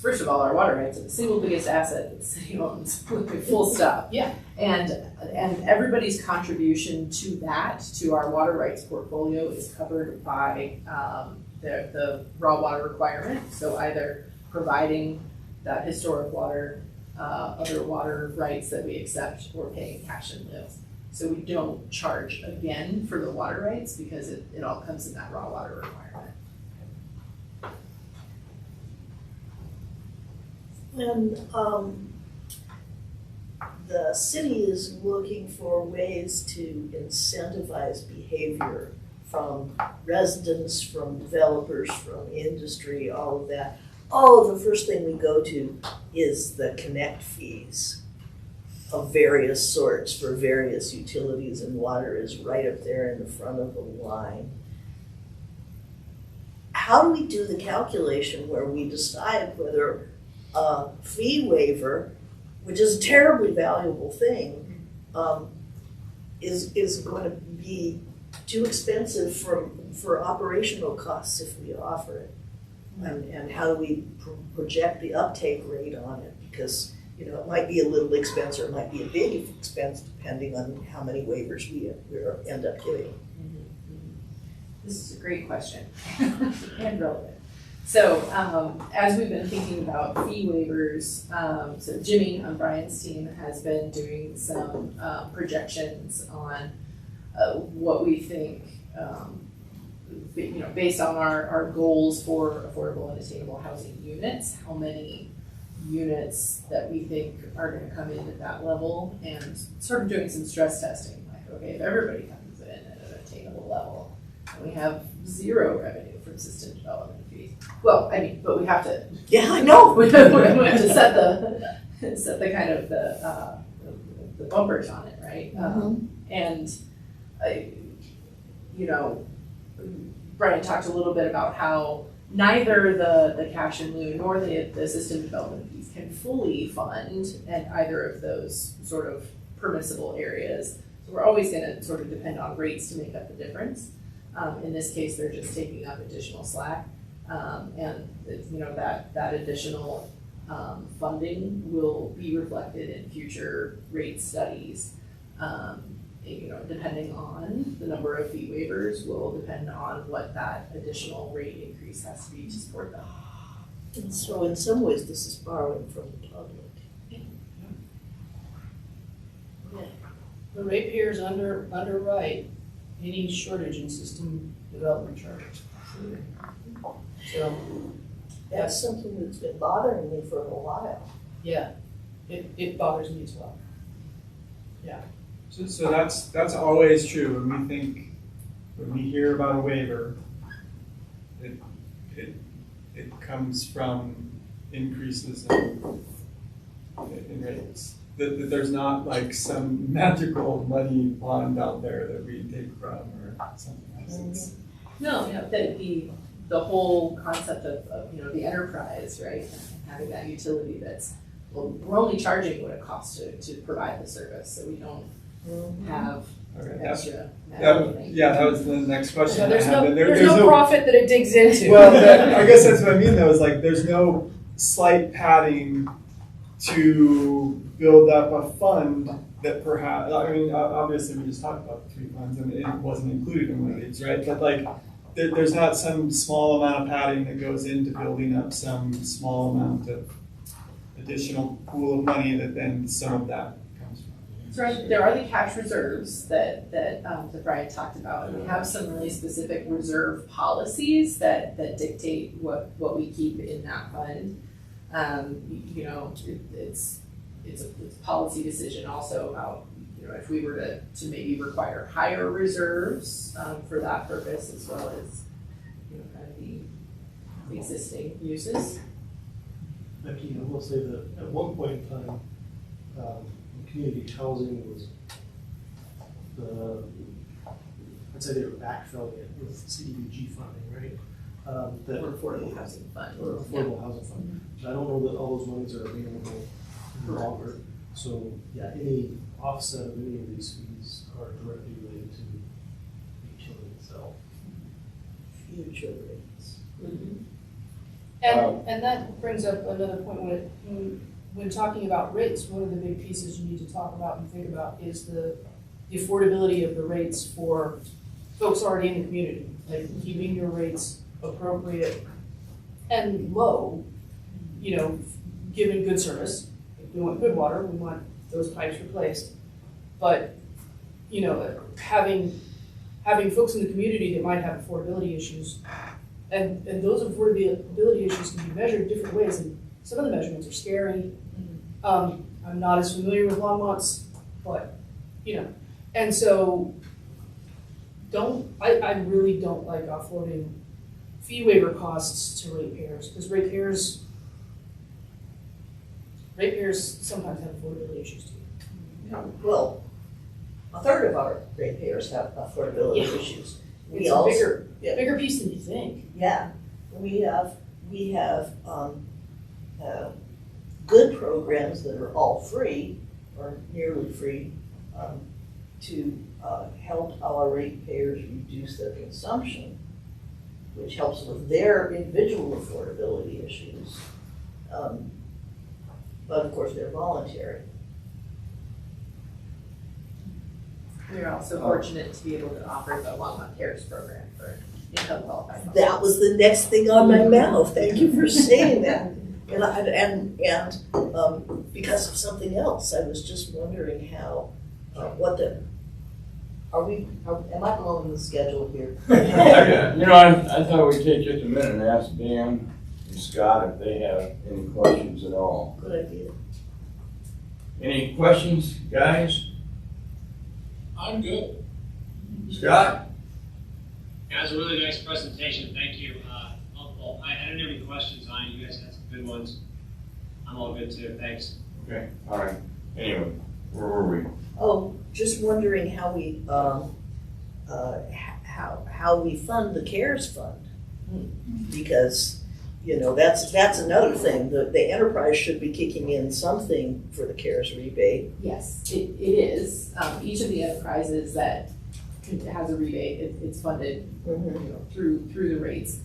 first of all, our water rights are the single biggest asset that the city owns, full stop. Yeah. And everybody's contribution to that, to our water rights portfolio is covered by the raw water requirement. So either providing that historic water, other water rights that we accept, or paying cash in lieu. So we don't charge again for the water rights because it all comes in that raw water requirement. And the city is looking for ways to incentivize behavior from residents, from developers, from industry, all of that. Oh, the first thing we go to is the connect fees of various sorts for various utilities, and water is right up there in the front of the line. How do we do the calculation where we decide whether a fee waiver, which is a terribly valuable thing, is going to be too expensive for operational costs if we offer it? And how do we project the uptake rate on it? Because, you know, it might be a little expense or it might be a big expense depending on how many waivers we end up giving. This is a great question and relevant. So as we've been thinking about fee waivers, so Jimmy on Brian's team has been doing some projections on what we think, based on our goals for affordable and attainable housing units, how many units that we think are going to come in at that level, and sort of doing some stress testing. Like, okay, if everybody comes in at an attainable level, and we have zero revenue from system development fees. Well, I mean, but we have to. Yeah, I know. we have to set the kind of the bumpers on it, right? And Brian talked a little bit about how neither the cash in lieu nor the system development fees can fully fund at either of those sort of permissible areas. So we're always going to sort of depend on rates to make up the difference. In this case, they're just taking up additional slack, and that additional funding will be reflected in future rate studies. Depending on the number of fee waivers, will depend on what that additional rate increase has to be to support them. And so in some ways, this is borrowing from the public. The ratepayers underwrite any shortage in system development charges. So That's something that's been bothering me for a while. yeah, it bothers me as well. So that's always true. When we hear about a waiver, it comes from increases in rates. That there's not like some magical money pond out there that we take from or something else. No, the whole concept of the enterprise, right? And having that utility we're only charging what it costs to provide the service, so we don't have extra. That was the next question. So there's I had. there's no profit that it digs into. Well, I guess that's what I mean though, is like there's no slight padding to build up a fund that perhaps, I mean, obviously we just talked about the 3 funds and it wasn't included in one of these, right? But like, there's not some small amount of padding that goes into building up some small amount of additional pool of money that then some of that comes from. So there are the cash reserves that Brian talked about, and we have some really specific reserve policies that dictate what we keep in that fund. It's a policy decision also about, if we were to maybe require higher reserves, for that purpose, as well as, kind of the existing uses. Becky, I will say that at one point in time, community housing was I'd say they were backfilling it with CDBG funding, right? That Or affordable housing fund. Or affordable housing fund. But I don't know that all those monies are available any longer. So, yeah, any offset of any of these fees are directly related to the utility itself. Future rates. And that brings up another point when talking about rates, one of the big pieces you need to talk about and think about is the affordability of the rates for folks already in the community, like keeping your rates appropriate and low, given good service. If we want good water, we want those pipes replaced. But, having folks in the community that might have affordability issues, and those affordability issues can be measured different ways, and some of the measurements are scary. I'm not as familiar with Longmont's, but, and so I really don't like offloading fee waiver costs to ratepayers, because ratepayers sometimes have affordability issues too. Well, a third of our ratepayers have affordability issues. It's a bigger piece than you think. Yeah, we have good programs that are all free or nearly free to help our ratepayers reduce their consumption, which helps with their individual affordability issues. But of course, they're voluntary. We're also fortunate to be able to offer the Longmont Cares program for income qualified households. That was the next thing on my mouth. Thank you for saying that. And because of something else, I was just wondering how, am I blowing the schedule here? I thought we'd take just a minute and ask Dan and Scott if they have any questions at all. Good idea. Any questions, guys? I'm good. Scott? That was a really nice presentation, thank you. Well, I didn't have any questions on it, you guys had some good ones. I'm all good too, thanks. Okay, all right. Anyway, where were we? Oh, just wondering how we how we fund the CARES fund, because that's another thing. The enterprise should be kicking in something for the CARES rebate. Yes, it is. Each of the enterprises that has a rebate, it's funded through the rates.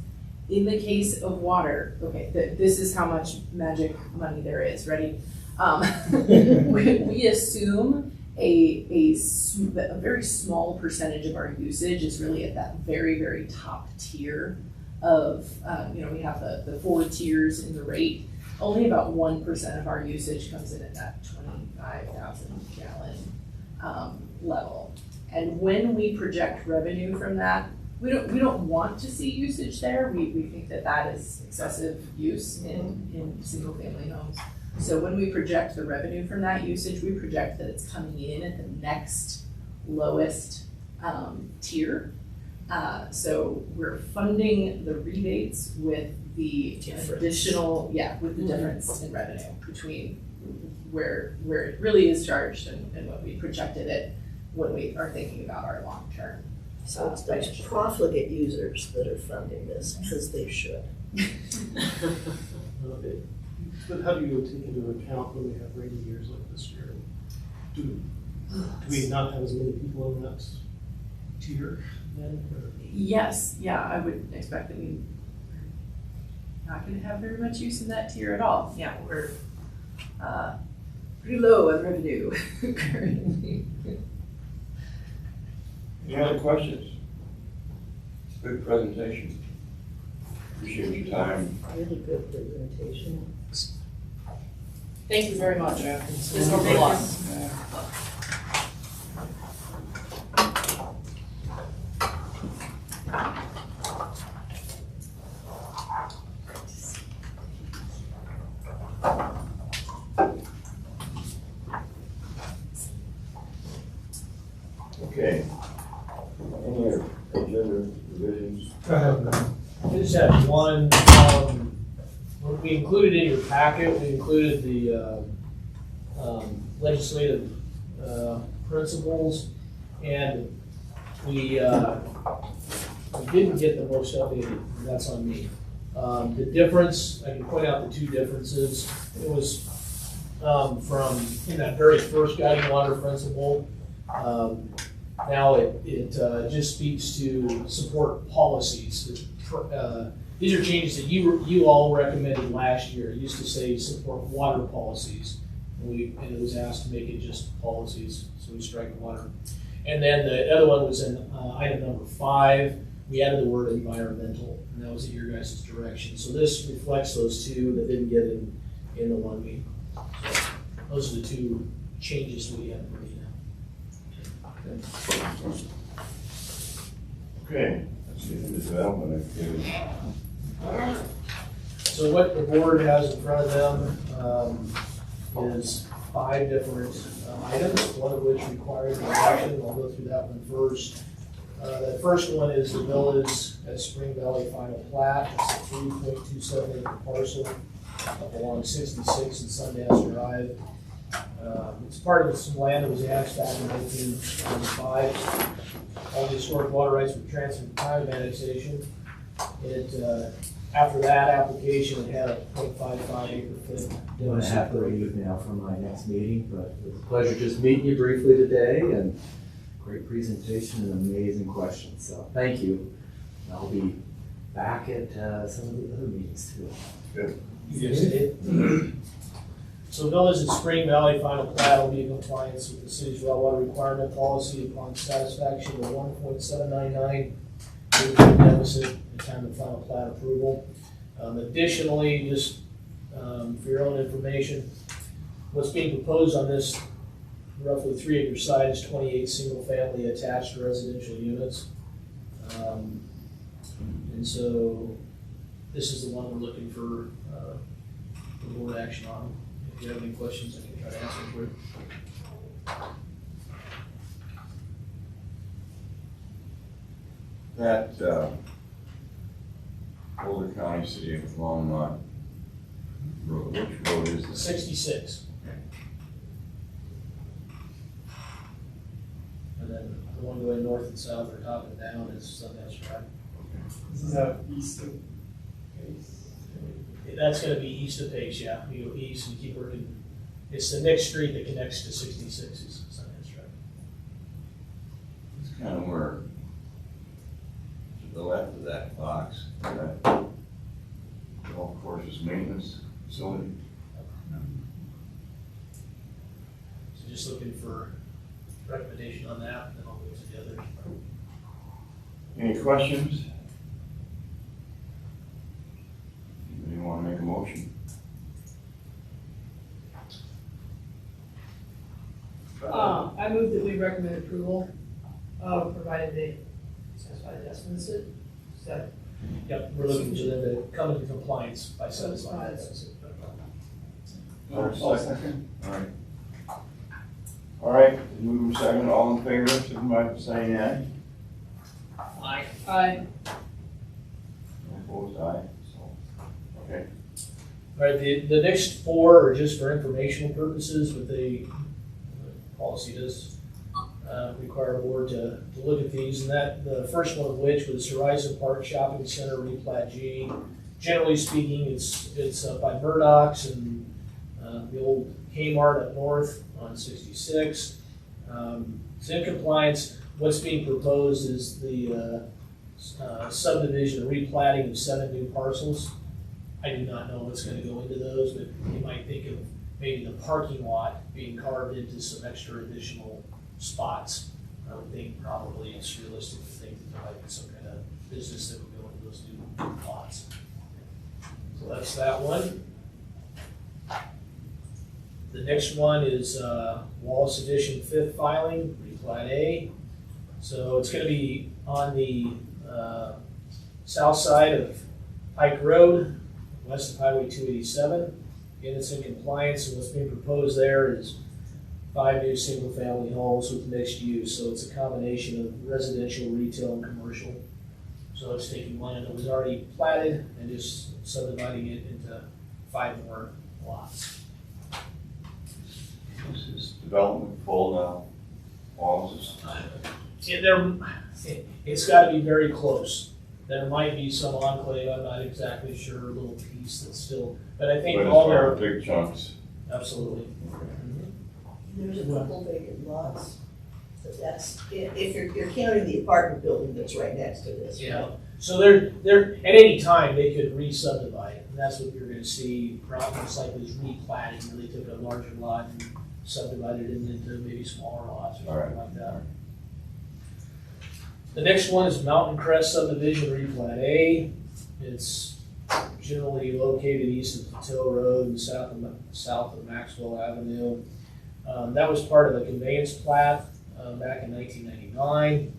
In the case of water, okay, this is how much magic money there is. Ready? We assume a very small percentage of our usage is really at that very, very top tier of, we have the 4 tiers in the rate. Only about 1% of our usage comes in at that 25,000 gallon level. And when we project revenue from that, we don't want to see usage there. We think that is excessive use in single family homes. So when we project the revenue from that usage, we project that it's coming in at the next lowest tier. So we're funding the rebates with the additional, with the difference in revenue between where it really is charged and what we projected it when we are thinking about our long term. So it's those profligate users that are funding this because they should. But how do you take into account when we have rainy years like this year? Do we not have as many people in that tier then? Yes, I would expect that we're not going to have very much use in that tier at all. Yeah, we're pretty low on revenue currently. Any other questions? Good presentation. Appreciate your time. Really good presentation. Thank you very much. Yeah. This helped a lot. we included in your packet, we included the legislative principles, and we didn't get the most updated, and that's on me. The difference, I can point out the two differences. It was from, in that very first guiding water principle, now it just speaks to support policies. These are changes that you all recommended last year. It used to say support water policies, and it was asked to make it just policies, so we strike water. And then the other one was in item number 5. We added the word environmental, and that was at your guys' direction. So this reflects those two that didn't get in the one we. So those are the two changes we have for you now. Okay, let's see the development activity. So what the board has in front of them is 5 different items, one of which requires an action. I'll go through that one first. The first one is the village at Spring Valley final plat. It's a 3.27 acre parcel up along 66 and Sundance Drive. It's part of some land that was annexed back in 1995. All the historic water rights were transferred at the time of annexation. After that application, it had a 0.55 acre foot. I'm going to have to leave now for my next meeting, but it was a pleasure just meeting you briefly today, and great presentation and amazing questions. So thank you. I'll be back at some of the other meetings too. Good. Yes. So village at Spring Valley final plat will be in compliance with the city's well water requirement policy upon satisfaction of 1.799 deficit at the time of final plat approval. Additionally, just for your own information, what's being proposed on this roughly 3 acre site is 28 single family attached residential units. And so this is the one we're looking for board action on. If you have any questions, I can try to answer for you. That Boulder County City of Longmont road, which road is this? 66. And then the one going north and south or top and down is Sundance Drive. This is east of Pace. That's going to be east of Pace, yeah. You go east and keep working. It's the next street that connects to 66 is Sundance Drive. It's kind of where, to the left of that box, that golf course's maintenance facility. So just looking for recommendation on that, and then I'll go to the others. Any questions? Anybody want to make a motion? I move that we recommend approval, provided they satisfy the estimates. Is that Yep, we're looking for them to come into compliance by satisfying that. I'll second. All right. All right, move second, all in favor, signify by saying aye. Aye. aye? Opposed, aye, so, okay. All right, the next 4 are just for informational purposes, but the policy does require a board to look at these, and that the first one of which was Horizon Park Shopping Center replat G. Generally speaking, it's up by Murdoch's and the old Kmart up north on 66. It's in compliance. What's being proposed is the subdivision, replatting of 7 new parcels. I do not know what's going to go into those, but you might think of maybe the parking lot being carved into some extra additional spots. I would think probably it's realistic to think that there might be some kind of business that would go into those new lots. So that's that one. The next one is Wallace Edition 5th filing, replat A. So it's going to be on the south side of Pike Road, west of Highway 287. Again, it's in compliance, and what's being proposed there is 5 new single-family homes with mixed use. So it's a combination of residential, retail, and commercial. So it's taking land that was already platted and just subdividing it into 5 more lots. Is this development full now? Walls It's gotta be very close. There might be some enclave, I'm not exactly sure, a little piece that's still, but I think but all it's their, not big chunks. absolutely. There's a couple vacant lots. But that's, if you're counting the apartment building that's right next to this. Yeah, so they're, at any time, they could re-subdivide it, and that's what you're gonna see, most likely is replatting, where they took a larger lot and subdivided it into maybe smaller lots or something like that. The next one is Mountain Crest subdivision replat A. It's generally located east of Patil Road and south of Maxwell Avenue. That was part of the conveyance plat back in 1999.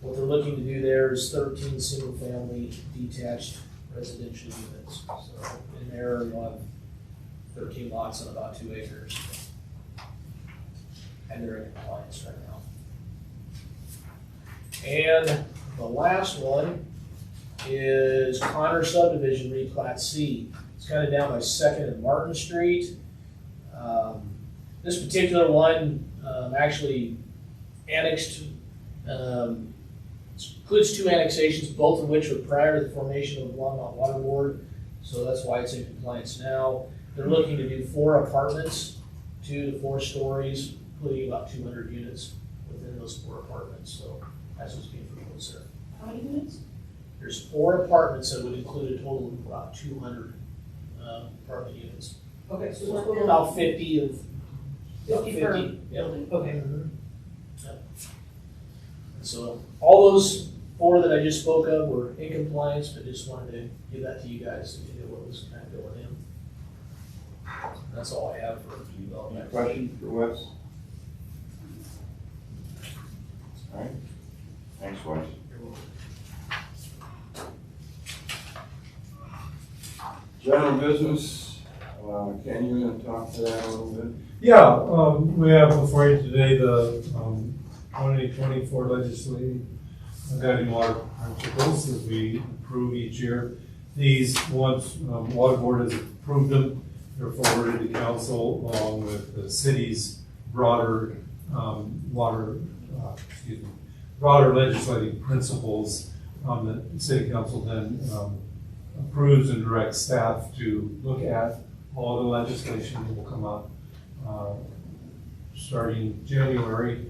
What they're looking to do there is 13 single-family detached residential units. So in there, you'll have 13 lots on about 2 acres. And they're in compliance right now. And the last one is Connor subdivision replat C. It's kind of down by 2nd and Martin Street. This particular one actually annexed, includes 2 annexations, both of which were prior to the formation of the Longmont Water Board, so that's why it's in compliance now. They're looking to do 4 apartments, 2 to 4 stories, including about 200 units within those 4 apartments, so that's what's being proposed there. How many units? There's 4 apartments that would include a total of about 200 apartment units. Okay, so we're total About 50 of, about 50 per 50, yeah. building, okay. Yep. So all those 4 that I just spoke of were in compliance, but just wanted to give that to you guys so you knew what was kind of going in. That's all I have for Any development. questions for Wes? All right. Thanks, Wes. General business, can you talk to that a little bit? Yeah, we have before you today the 2024 legislative guiding water principles that we approve each year. These, once water board has approved them, they're forwarded to council along with the city's broader broader legislative principles. The city council then approves and directs staff to look at all the legislation that will come up starting January.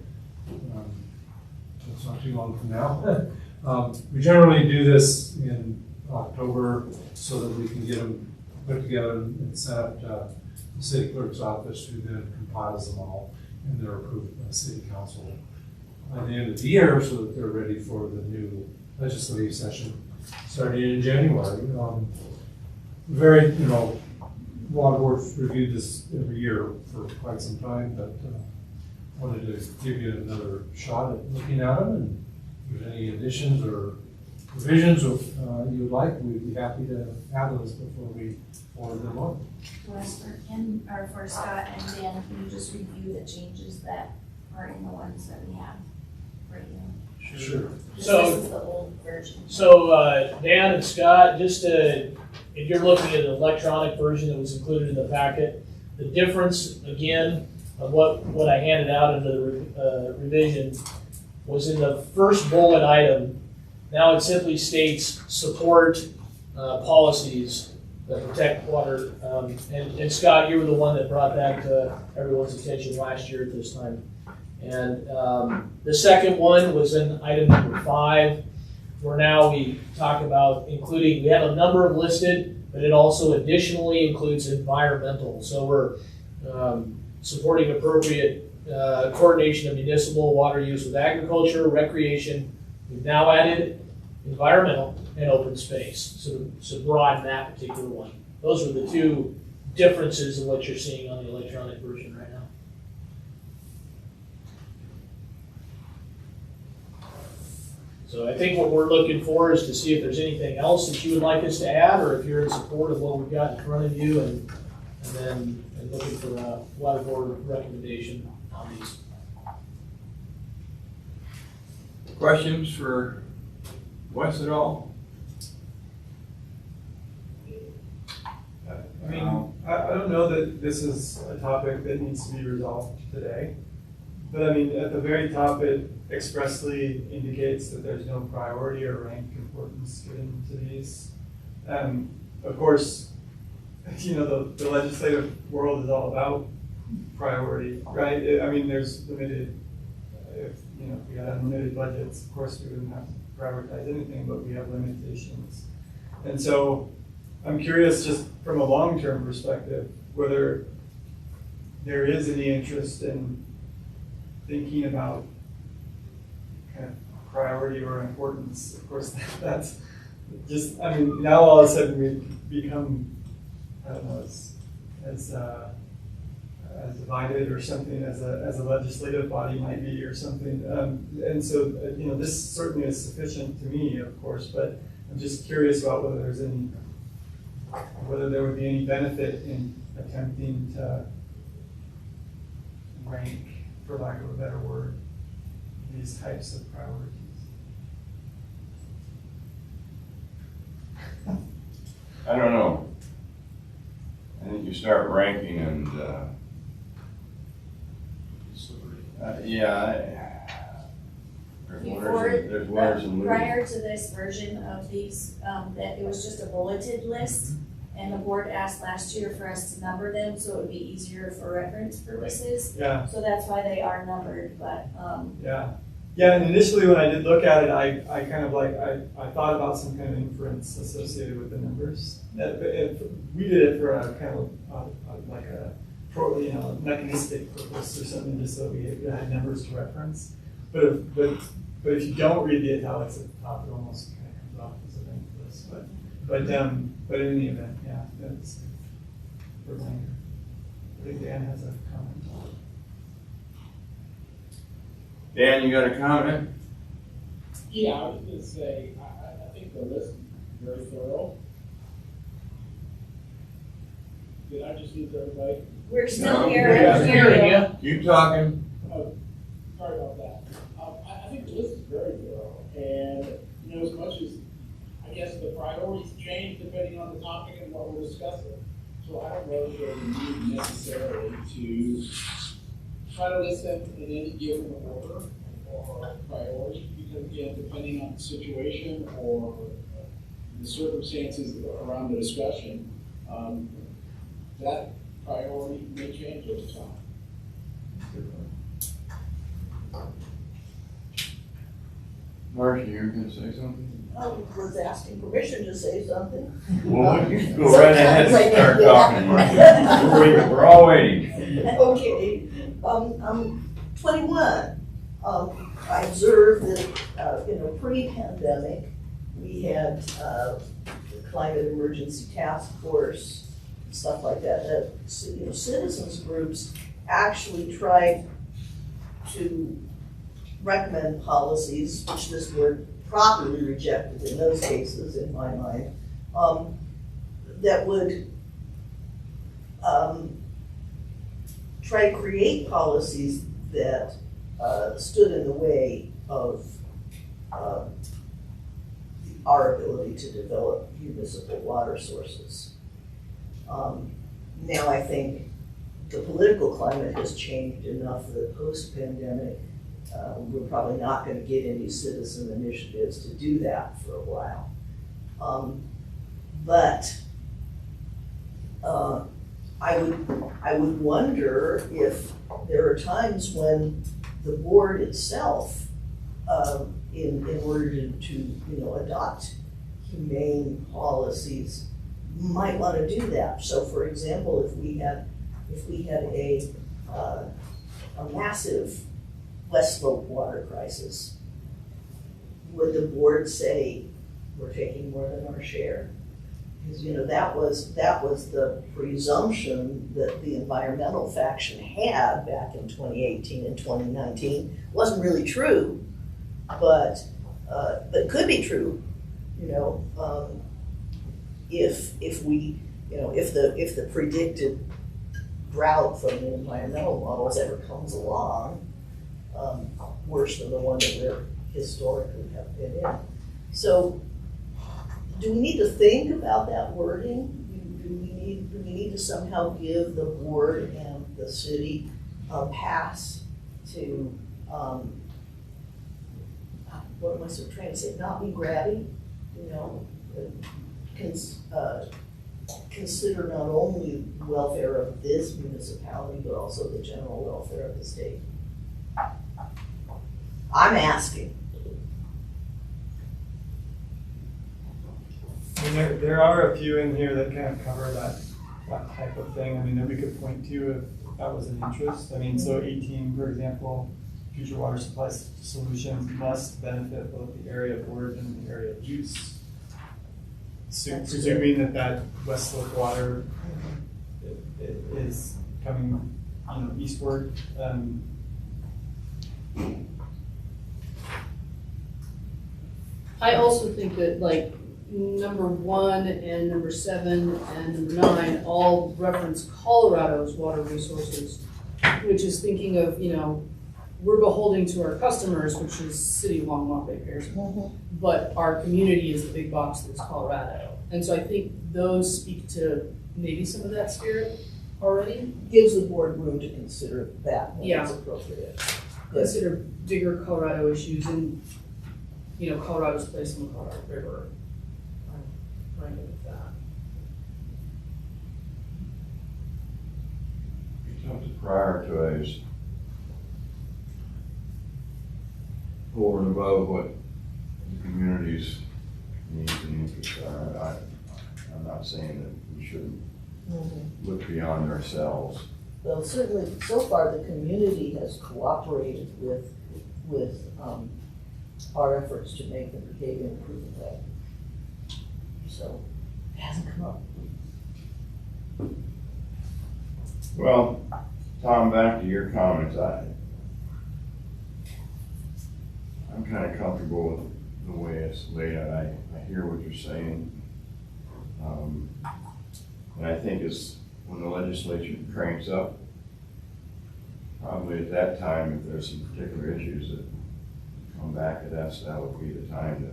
It's not too long from now. We generally do this in October so that we can get them put together and sent up to the city clerk's office, who then compiles them all, and they're approved by city council by the end of the year so that they're ready for the new legislative session starting in January. Water board's reviewed this every year for quite some time, but wanted to give you another shot at looking at them, and if there's any additions or revisions you would like, we'd be happy to have those before we forward them on. Wes, for Scott and Dan, can you just review the changes that are in the ones that we have right now? Sure. This So- is the old version. So Dan and Scott, just to, if you're looking at an electronic version that was included in the packet, the difference, again, of what I handed out into the revision was in the first bullet item. Now it simply states support policies that protect water. And Scott, you were the one that brought that to everyone's attention last year at this time. And the second one was in item number 5, where now we talk about including, we have a number of listed, but it also additionally includes environmental. So we're supporting appropriate coordination of municipal water use with agriculture, recreation. We've now added environmental and open space. So broaden that particular one. Those are the 2 differences in what you're seeing on the electronic version right now. So I think what we're looking for is to see if there's anything else that you would like us to add, or if you're in support of what we've got in front of you, and then looking for a water board recommendation on these. Questions for Wes at all? I mean, know that this is a topic that needs to be resolved today. But I mean, at the very top, it expressly indicates that there's no priority or rank importance given to these. Of course, you know, the legislative world is all about priority, right? I mean, there's limited, if we had unlimited budgets, of course we wouldn't have to prioritize anything, but we have limitations. And so I'm curious, just from a long-term perspective, whether there is any interest in thinking about kind of priority or importance. Of course, that's just, I mean, now all of a sudden we've become, I don't know, as divided or something as a legislative body might be or something. And so, this certainly is sufficient to me, of course, but I'm just curious about whether there would be any benefit in attempting to rank, for lack of a better word, these types of priorities. I don't know. I think you start ranking and, there's winners and losers. Prior to this version of these, that it was just a bulleted list, and the board asked last year for us to number them, so it would be easier for reference purposes. Yeah. So that's why they are numbered, but, Yeah, and initially when I did look at it, I kind of like, I thought about some kind of inference associated with the numbers. We did it for a kind of like a mechanistic purpose or something, just so we had numbers to reference. But if you don't read the italics at the top, it almost kind of comes off as a rank list. But in any event, yeah, that's for Langer. I think Dan has a comment. Dan, you got a comment? Yeah, I was gonna say, I think the list is very thorough. Did I just lose everybody? we're still No, here. yeah. I'm hearing you. Keep talking. Oh, sorry about that. I think the list is very thorough, and, as much as, I guess the priorities change depending on the topic and what we're discussing. So I don't know if there's a need necessarily to try to list them in any given order or priority, because again, depending on the situation or the circumstances around the discussion, that priority may change over time. Marcia, you were gonna say something? I was asking permission to say something. Well, you can go right ahead and start talking, Marcia. We're all waiting. Okay, I'm 21. I observed that, pre-pandemic, we had the climate emergency task force, stuff like that, citizens groups actually tried to recommend policies, which this board properly rejected in those cases, in my mind, that would try to create policies that stood in the way of our ability to develop municipal water sources. Now I think the political climate has changed enough that post-pandemic, we're probably not going to get any citizen initiatives to do that for a while. But I would wonder if there are times when the board itself, in order to adopt humane policies, might want to do that. So, for example, if we had a massive West Slope water crisis, would the board say we're taking more than our share? Because that was the presumption that the environmental faction had back in 2018 and 2019. Wasn't really true, but could be true. If the predicted drought from the environmental models ever comes along, worse than the one that we historically have been in. So, do we need to think about that wording? Do do we need to somehow give the board and the city a pass to, what am I so trying to say, not be grabby, you know? Consider not only the welfare of this municipality, but also the general welfare of the state. I'm asking. I mean, there are a few in here that kind of cover that type of thing, I mean, that we could point to if that was an interest. I mean, so 18, for example, future water supply solutions must benefit both the area of origin and the area of use. So presuming that West Slope water is coming, eastward. I also think that like number 1 and number 7 and number 9 all reference Colorado's water resources, which is thinking of, we're beholden to our customers, which is City of Longmont ratepayers, but our community is the big box that's Colorado. And so I think those speak to maybe some of that spirit already. Gives the board room to consider that when Yeah. it's appropriate. Consider bigger Colorado issues and, Colorado's place in the Colorado River. I'm right with that. You have to prioritize over and above what the community's needs and interests are. I'm not saying that we shouldn't look beyond ourselves. Well, certainly, so far, the community has cooperated with our efforts to make the behavior improvement plan. So, it hasn't come up. Well, Tom, back to your comments. I'm kind of comfortable with the way it's laid out. I hear what you're saying. And I think it's when the legislature cranks up, probably at that time, if there's some particular issues that come back at us, that would be the time to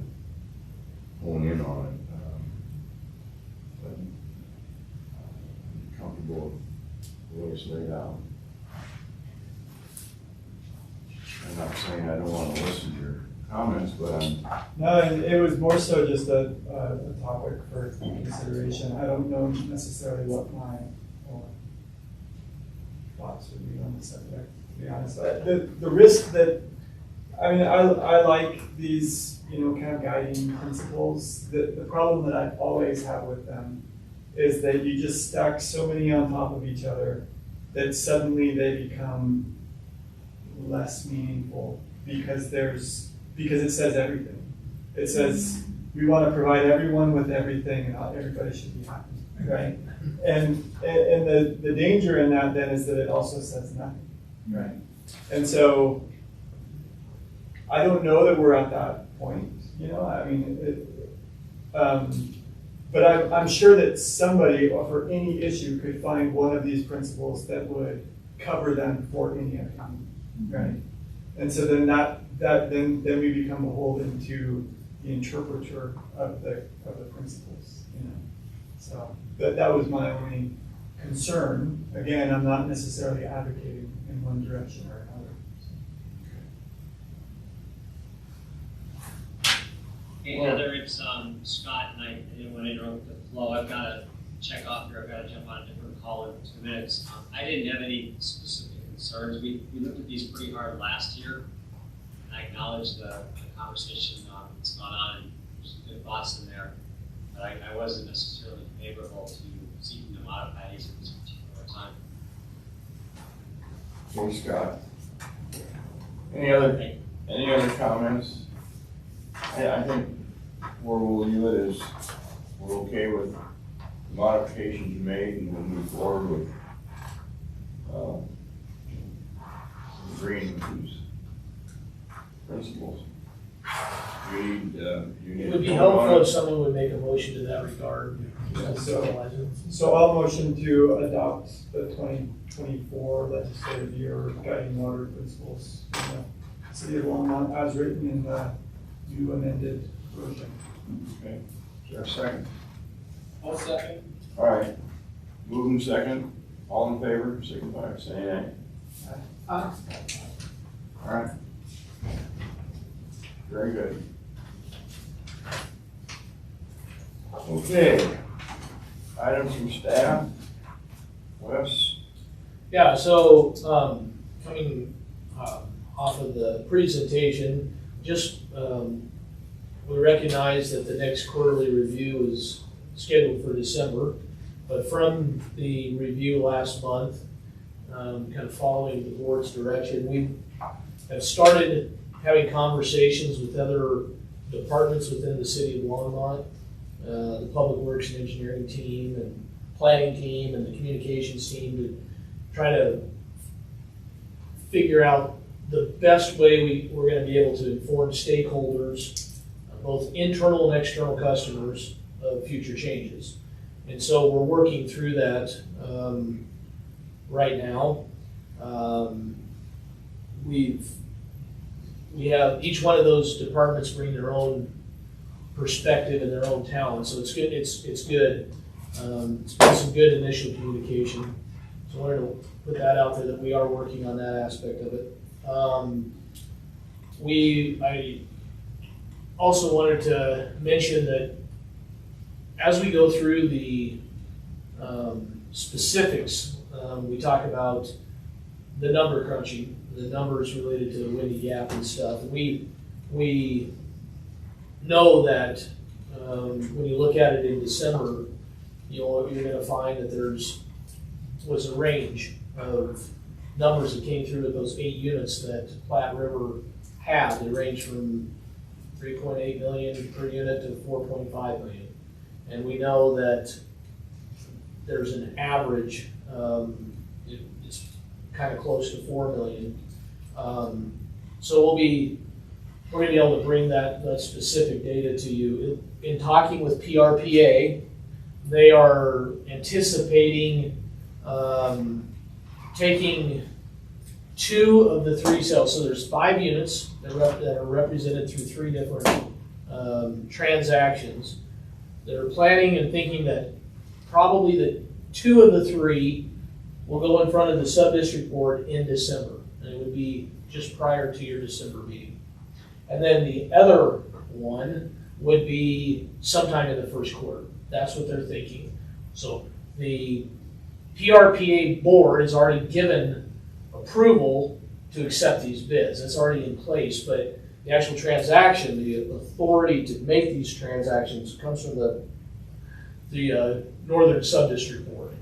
hone in on it. But I'm comfortable with the way it's laid out. I'm not saying I don't want to listen to your comments, but I'm. No, it was more so just a topic for consideration. I don't know necessarily what my thoughts would be on the subject, to be honest. The risk that, I like these, kind of guiding principles. The problem that I always have with them is that you just stack so many on top of each other that suddenly they become less meaningful because it says everything. It says we want to provide everyone with everything and not everybody should be happy, right? And the danger in that then is that it also says nothing, right? And so I don't know that we're at that point, but I'm sure that somebody for any issue could find one of these principles that would cover them for any account, right? And so then then we become beholden to the interpreter of the principles, So that was my only concern. Again, I'm not necessarily advocating in one direction or another. Hey Heather, it's Scott, and I didn't want to interrupt the flow. I've got to check off here. I've got to jump on a different call in 2 minutes. I didn't have any specific concerns. We looked at these pretty hard last year, and I acknowledge the conversation that's gone on, and there's some good thoughts in there, but I wasn't necessarily favorable to seeking to modify these at this particular time. Okay, Scott. Any other comments? I think where we'll leave it is we're okay with the modifications you made, and we'll move forward with agreeing with these principles. You need It would be to helpful if someone would make a motion to that regard. So I'll motion to adopt the 2024 legislative year guiding water principles in the City of Longmont as written in the new amended version. Okay, is there a second? I'll second. All right, Moving second, all in favor, signify by saying aye. Uh, All right. Very good. Okay. Items from staff. Wes? Yeah, so, coming, off of the presentation, just, we recognize that the next quarterly review is scheduled for December, but from the review last month, kind of following the board's direction, we have started having conversations with other departments within the city of Longmont, the Public Works and Engineering team and planning team and the communications team to try to figure out the best way we're going to be able to inform stakeholders, both internal and external customers, of future changes. And so we're working through that right now. We have each one of those departments bring their own perspective and their own talent, so it's good. It's good. It's been some good initial communication. So I wanted to put that out there that we are working on that aspect of it. I also wanted to mention that as we go through the specifics, we talk about the number crunching, the numbers related to the Windy Gap and stuff. We know that when you look at it in December, you're going to find that was a range of numbers that came through with those 8 units that Platte River had. They range from 3.8 million per unit to 4.5 million. And we know that there's an average, it's kind of close to 4 million. So we're going to be able to bring that specific data to you. In talking with PRPA, they are anticipating taking 2 of the 3 cells. So there's 5 units that are represented through 3 different transactions. They're planning and thinking that probably the 2 of the 3 will go in front of the sub-district board in December. And it would be just prior to your December meeting. And then the other one would be sometime in the first quarter. That's what they're thinking. So the PRPA board has already given approval to accept these bids. It's already in place, but the actual transaction, the authority to make these transactions comes from the Northern Sub-District Board.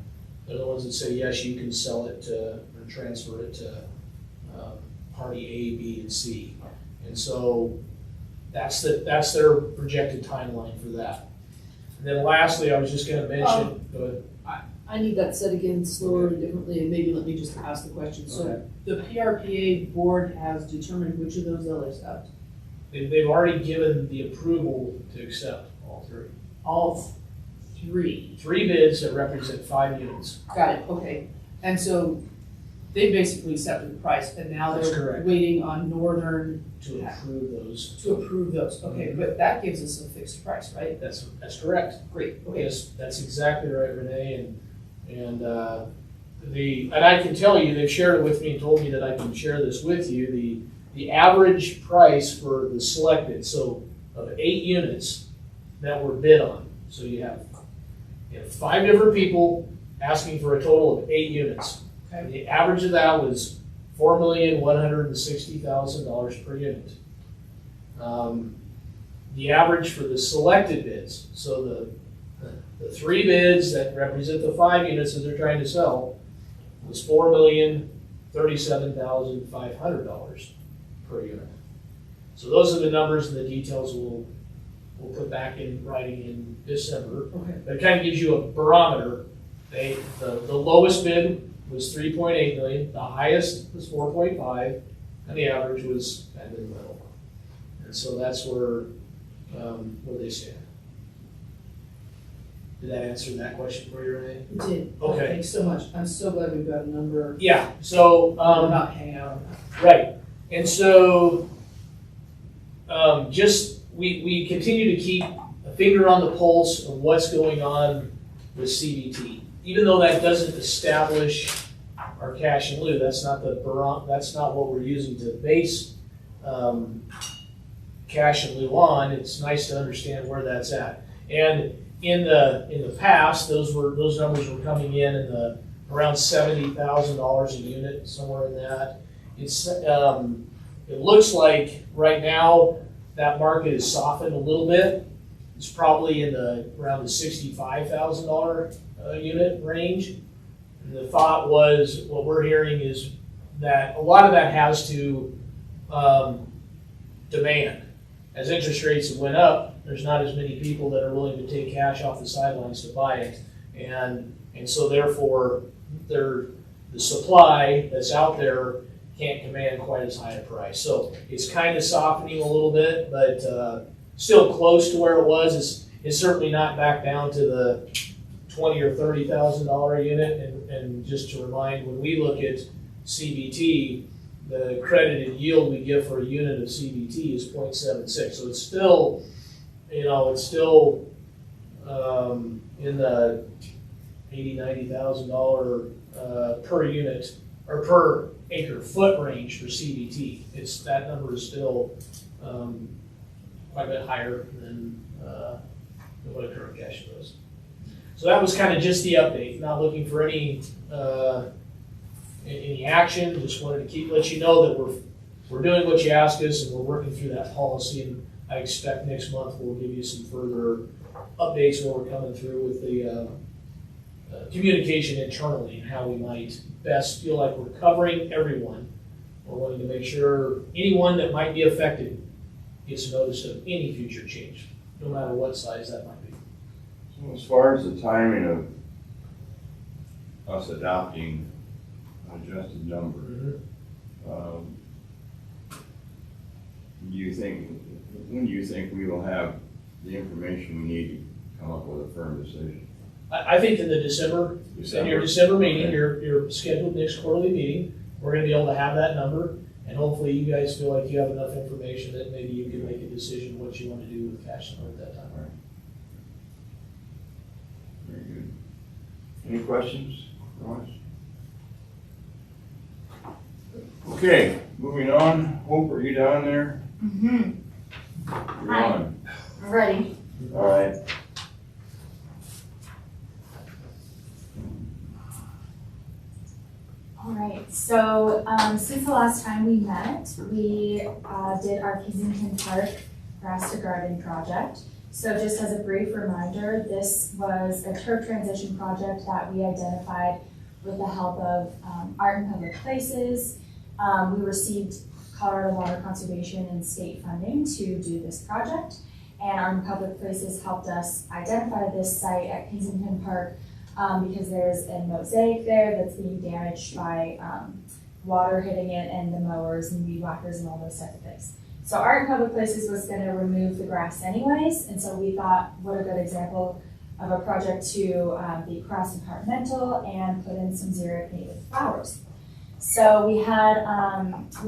They're the ones that say, yes, you can sell it or transfer it to party A, B, and C. And so that's their projected timeline for that. And then lastly, I was just going to mention, go ahead. I need that said again slower and differently, and maybe let me just ask the question. So Okay. the PRPA board has determined which of those they'll accept? They've already given the approval to accept all 3. All 3. 3 bids that represent 5 units. Got it, okay. And so they basically accepted the price, and now That's they're correct. waiting on Northern To approve those. to approve those. Okay, but that gives us a fixed price, right? That's correct. Great, okay. Yes, that's exactly right, Renee, and I can tell you, they've shared it with me and told me that I can share this with you. The average price for the selected, so of 8 units that were bid on. So you have 5 different people asking for a total of 8 units. Okay. The average of that was $4,160,000 per unit. The average for the selected bids, so the 3 bids that represent the 5 units that they're trying to sell, was $4,037,500 per unit. So those are the numbers and the details we'll put back in writing in December. Okay. But it kind of gives you a barometer. The lowest bid was 3.8 million, the highest was 4.5, and the average was kind of in the middle. And so that's where they stand. Did that answer that question for you, Renee? It did. Okay. Thanks so much. I'm so glad we've got a number. Yeah, so, We're not hanging out on that. right. And so, we continue to keep a finger on the pulse of what's going on with CBT. even though that doesn't establish our cash in lieu, that's not that's not what we're using to base cash in lieu on. It's nice to understand where that's at. And in the past, those numbers were coming in the around $70,000 a unit, somewhere in that. It looks like right now that market has softened a little bit. It's probably around the $65,000 unit range. And the thought was, what we're hearing is that a lot of that has to demand. As interest rates have went up, there's not as many people that are willing to take cash off the sidelines to buy it. And so therefore, the supply that's out there can't command quite as high a price. So it's kind of softening a little bit, but still close to where it was. It's certainly not back down to the $20,000 or $30,000 unit. And just to remind, when we look at CBT, the credited yield we give for a unit of CBT is 0.76. So it's still, in the $80,000, $90,000 per unit or per acre foot range for CBT. That number is still quite a bit higher than what a current cash flow is. So that was kind of just the update. Not looking for any action. Just wanted to let you know that we're doing what you asked us, and we're working through that policy. And I expect next month we'll give you some further updates where we're coming through with the communication internally and how we might best feel like we're covering everyone. We're wanting to make sure anyone that might be affected gets notice of any future change, no matter what size that might be. So as far as the timing of us adopting an adjusted number, when do you think we will have the information we need to come up with a firm decision? I think in the December, in your December meeting, your scheduled next quarterly meeting, we're going to be able to have that number, and hopefully you guys feel like you have enough information that maybe you can make a decision what you want to do with cash flow at that time. Right. Very good. Any questions, Ross? Okay, moving on. Hope, are you down there? Mm-hmm. You're Hi. on. I'm ready. All right. All right, so since the last time we met, we did our Kensington Park Grass to Garden project. So just as a brief reminder, this was a turf transition project that we identified with the help of Art and Public Places. We received Colorado Water Conservation and state funding to do this project. And Art and Public Places helped us identify this site at Kensington Park because there's a mosaic there that's being damaged by water hitting it and the mowers and weed whackers and all those types of things. So Art and Public Places was going to remove the grass anyways, and so we thought, what a good example of a project to be cross-departmental and put in some xeric native flowers. So we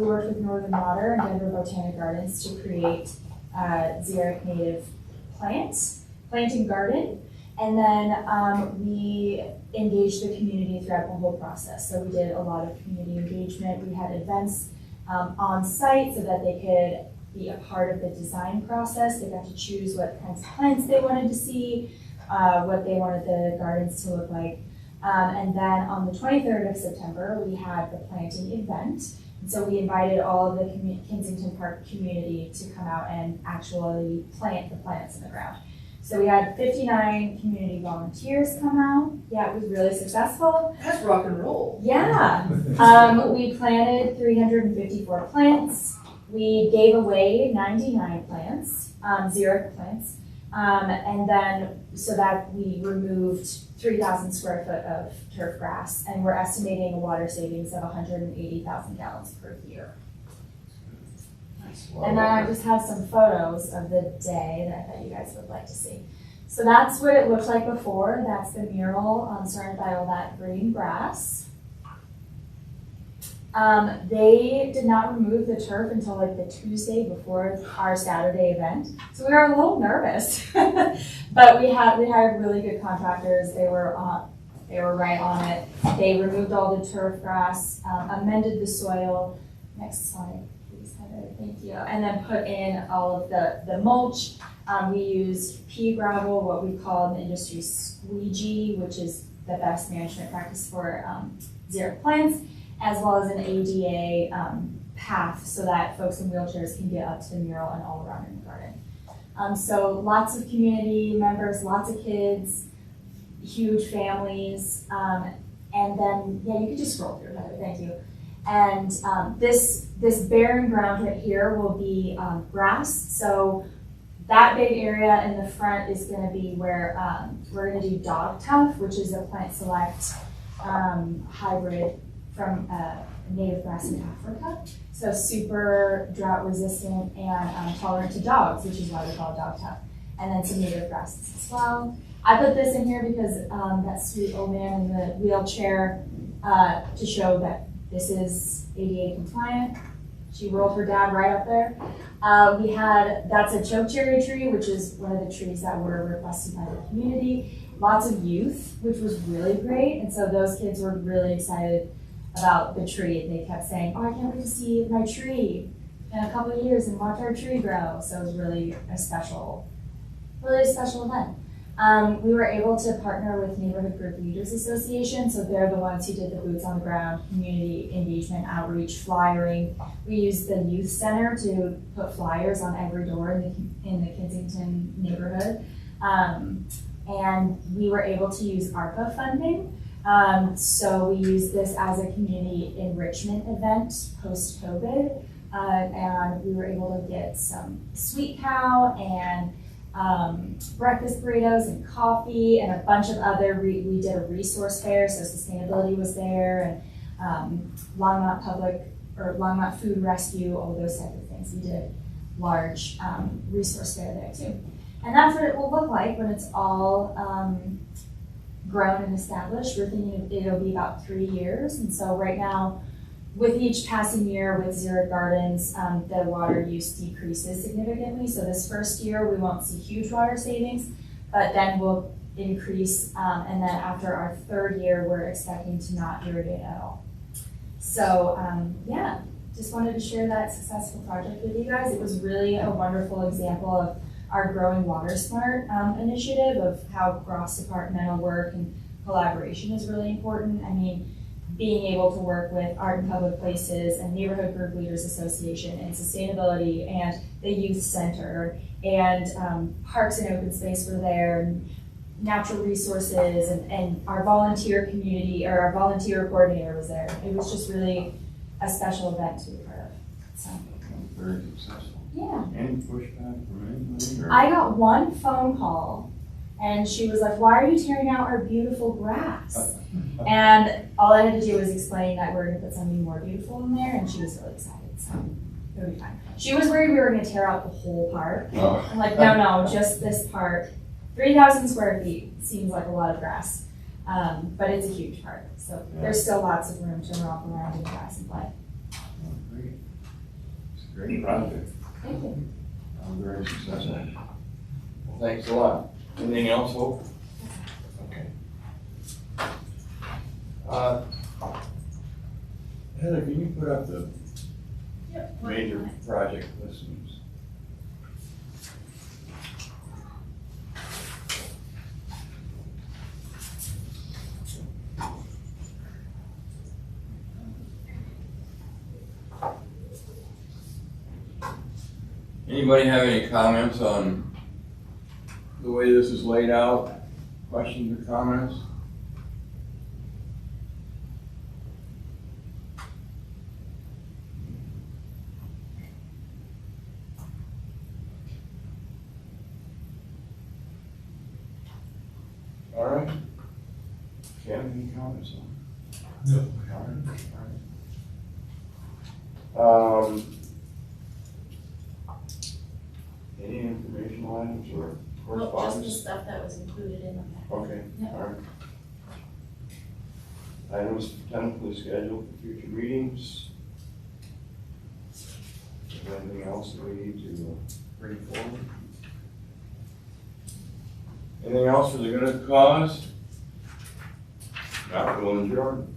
worked with Northern Water and Denver Botanic Gardens to create xeric native planting garden. And then we engaged the community throughout the whole process. So we did a lot of community engagement. We had events on site so that they could be a part of the design process. They got to choose what kinds of plants they wanted to see, what they wanted the gardens to look like. And then on the 23rd of September, we had the planting event. And so we invited all of the Kensington Park community to come out and actually plant the plants in the ground. So we had 59 community volunteers come out. Yeah, it was really successful. That's rock and roll. Yeah. We planted 354 plants. We gave away 99 plants, xeric plants. And then, so that we removed 3,000 square foot of turf grass, and we're estimating a water savings of 180,000 gallons per year. And then I just have some photos of the day that I thought you guys would like to see. So that's what it looked like before. That's the mural surrounded by all that green grass. They did not remove the turf until like the Tuesday before our Saturday event. So we were a little nervous, but we hired really good contractors. They were They were right on it. They removed all the turf grass, amended the soil. Next slide, please, Heather, thank you. And then put in all of the mulch. We used pea gravel, what we call in the industry squeegee, which is the best management practice for xeric plants, as well as an ADA path so that folks in wheelchairs can get up to the mural and all around in the garden. So lots of community members, lots of kids, huge families, and then, yeah, you could just scroll through that, thank you. And this barren ground right here will be grass, so that big area in the front is gonna be where we're gonna do dog tuff, which is a plant select hybrid from a native grass in Africa. So super drought resistant and tolerant to dogs, which is why we call it dog tuff. And then some native grasses as well. I put this in here because that sweet old man in the wheelchair to show that this is ADA compliant. She rolled her dad right up there. That's a chokecherry tree, which is one of the trees that were requested by the community. Lots of youth, which was really great. And so those kids were really excited about the tree. They kept saying, oh, I can't wait to see my tree in a couple of years and watch our tree grow. So it was really a special event. We were able to partner with Neighborhood Group Leaders Association, so they're the ones who did the boots on the ground, community engagement, outreach, flyering. We used the youth center to put flyers on every door in the Kensington neighborhood. And we were able to use ARPA funding. So we used this as a community enrichment event post-COVID. And we were able to get some sweet cow and breakfast burritos and coffee and a bunch of other, we did a resource fair, so sustainability was there, and Longmont Food Rescue, all those type of things. We did large resource fair there too. And that's what it will look like when it's all grown and established. We're thinking it'll be about 3 years, and so right now, with each passing year with xeric gardens, the water use decreases significantly. So this first year, we won't see huge water savings, but then we'll increase. And then after our 3rd year, we're expecting to not irrigate at all. So yeah, just wanted to share that successful project with you guys. It was really a wonderful example of our Growing Water Smart initiative, of how cross-departmental work and collaboration is really important. I mean, being able to work with Art in Public Places and Neighborhood Group Leaders Association and sustainability and the youth center and parks and open space were there, and natural resources, and our volunteer community, or our volunteer coordinator was there. It was just really a special event to be part of. So very successful. Yeah. Any pushback from anybody? Or? I got one phone call, and she was like, why are you tearing out our beautiful grass? And all I had to do was explain that we're gonna put something more beautiful in there, and she was really excited, so it'll be fine. She was worried we were gonna tear out the whole park. Oh. I'm like, no, just this part. 3,000 square feet seems like a lot of grass, but it's a huge park, so there's still lots of room to romp around in the grass and play. Oh, great. It's a great project. Thank you. Very successful. Well, thanks a lot. Anything else, Hope? Okay. Heather, can you put up the major project listings? Anybody have any comments on the way this is laid out? Questions or comments? All right. Shannon, any comments on it? No. All right. Any informational items or Well, correspondence? just the stuff that was included in the packet. Okay, Yep. all right. Items tentatively scheduled for future meetings. Is there anything else that we need to bring forward? Anything else for the good of the cause? Capital and Jordan.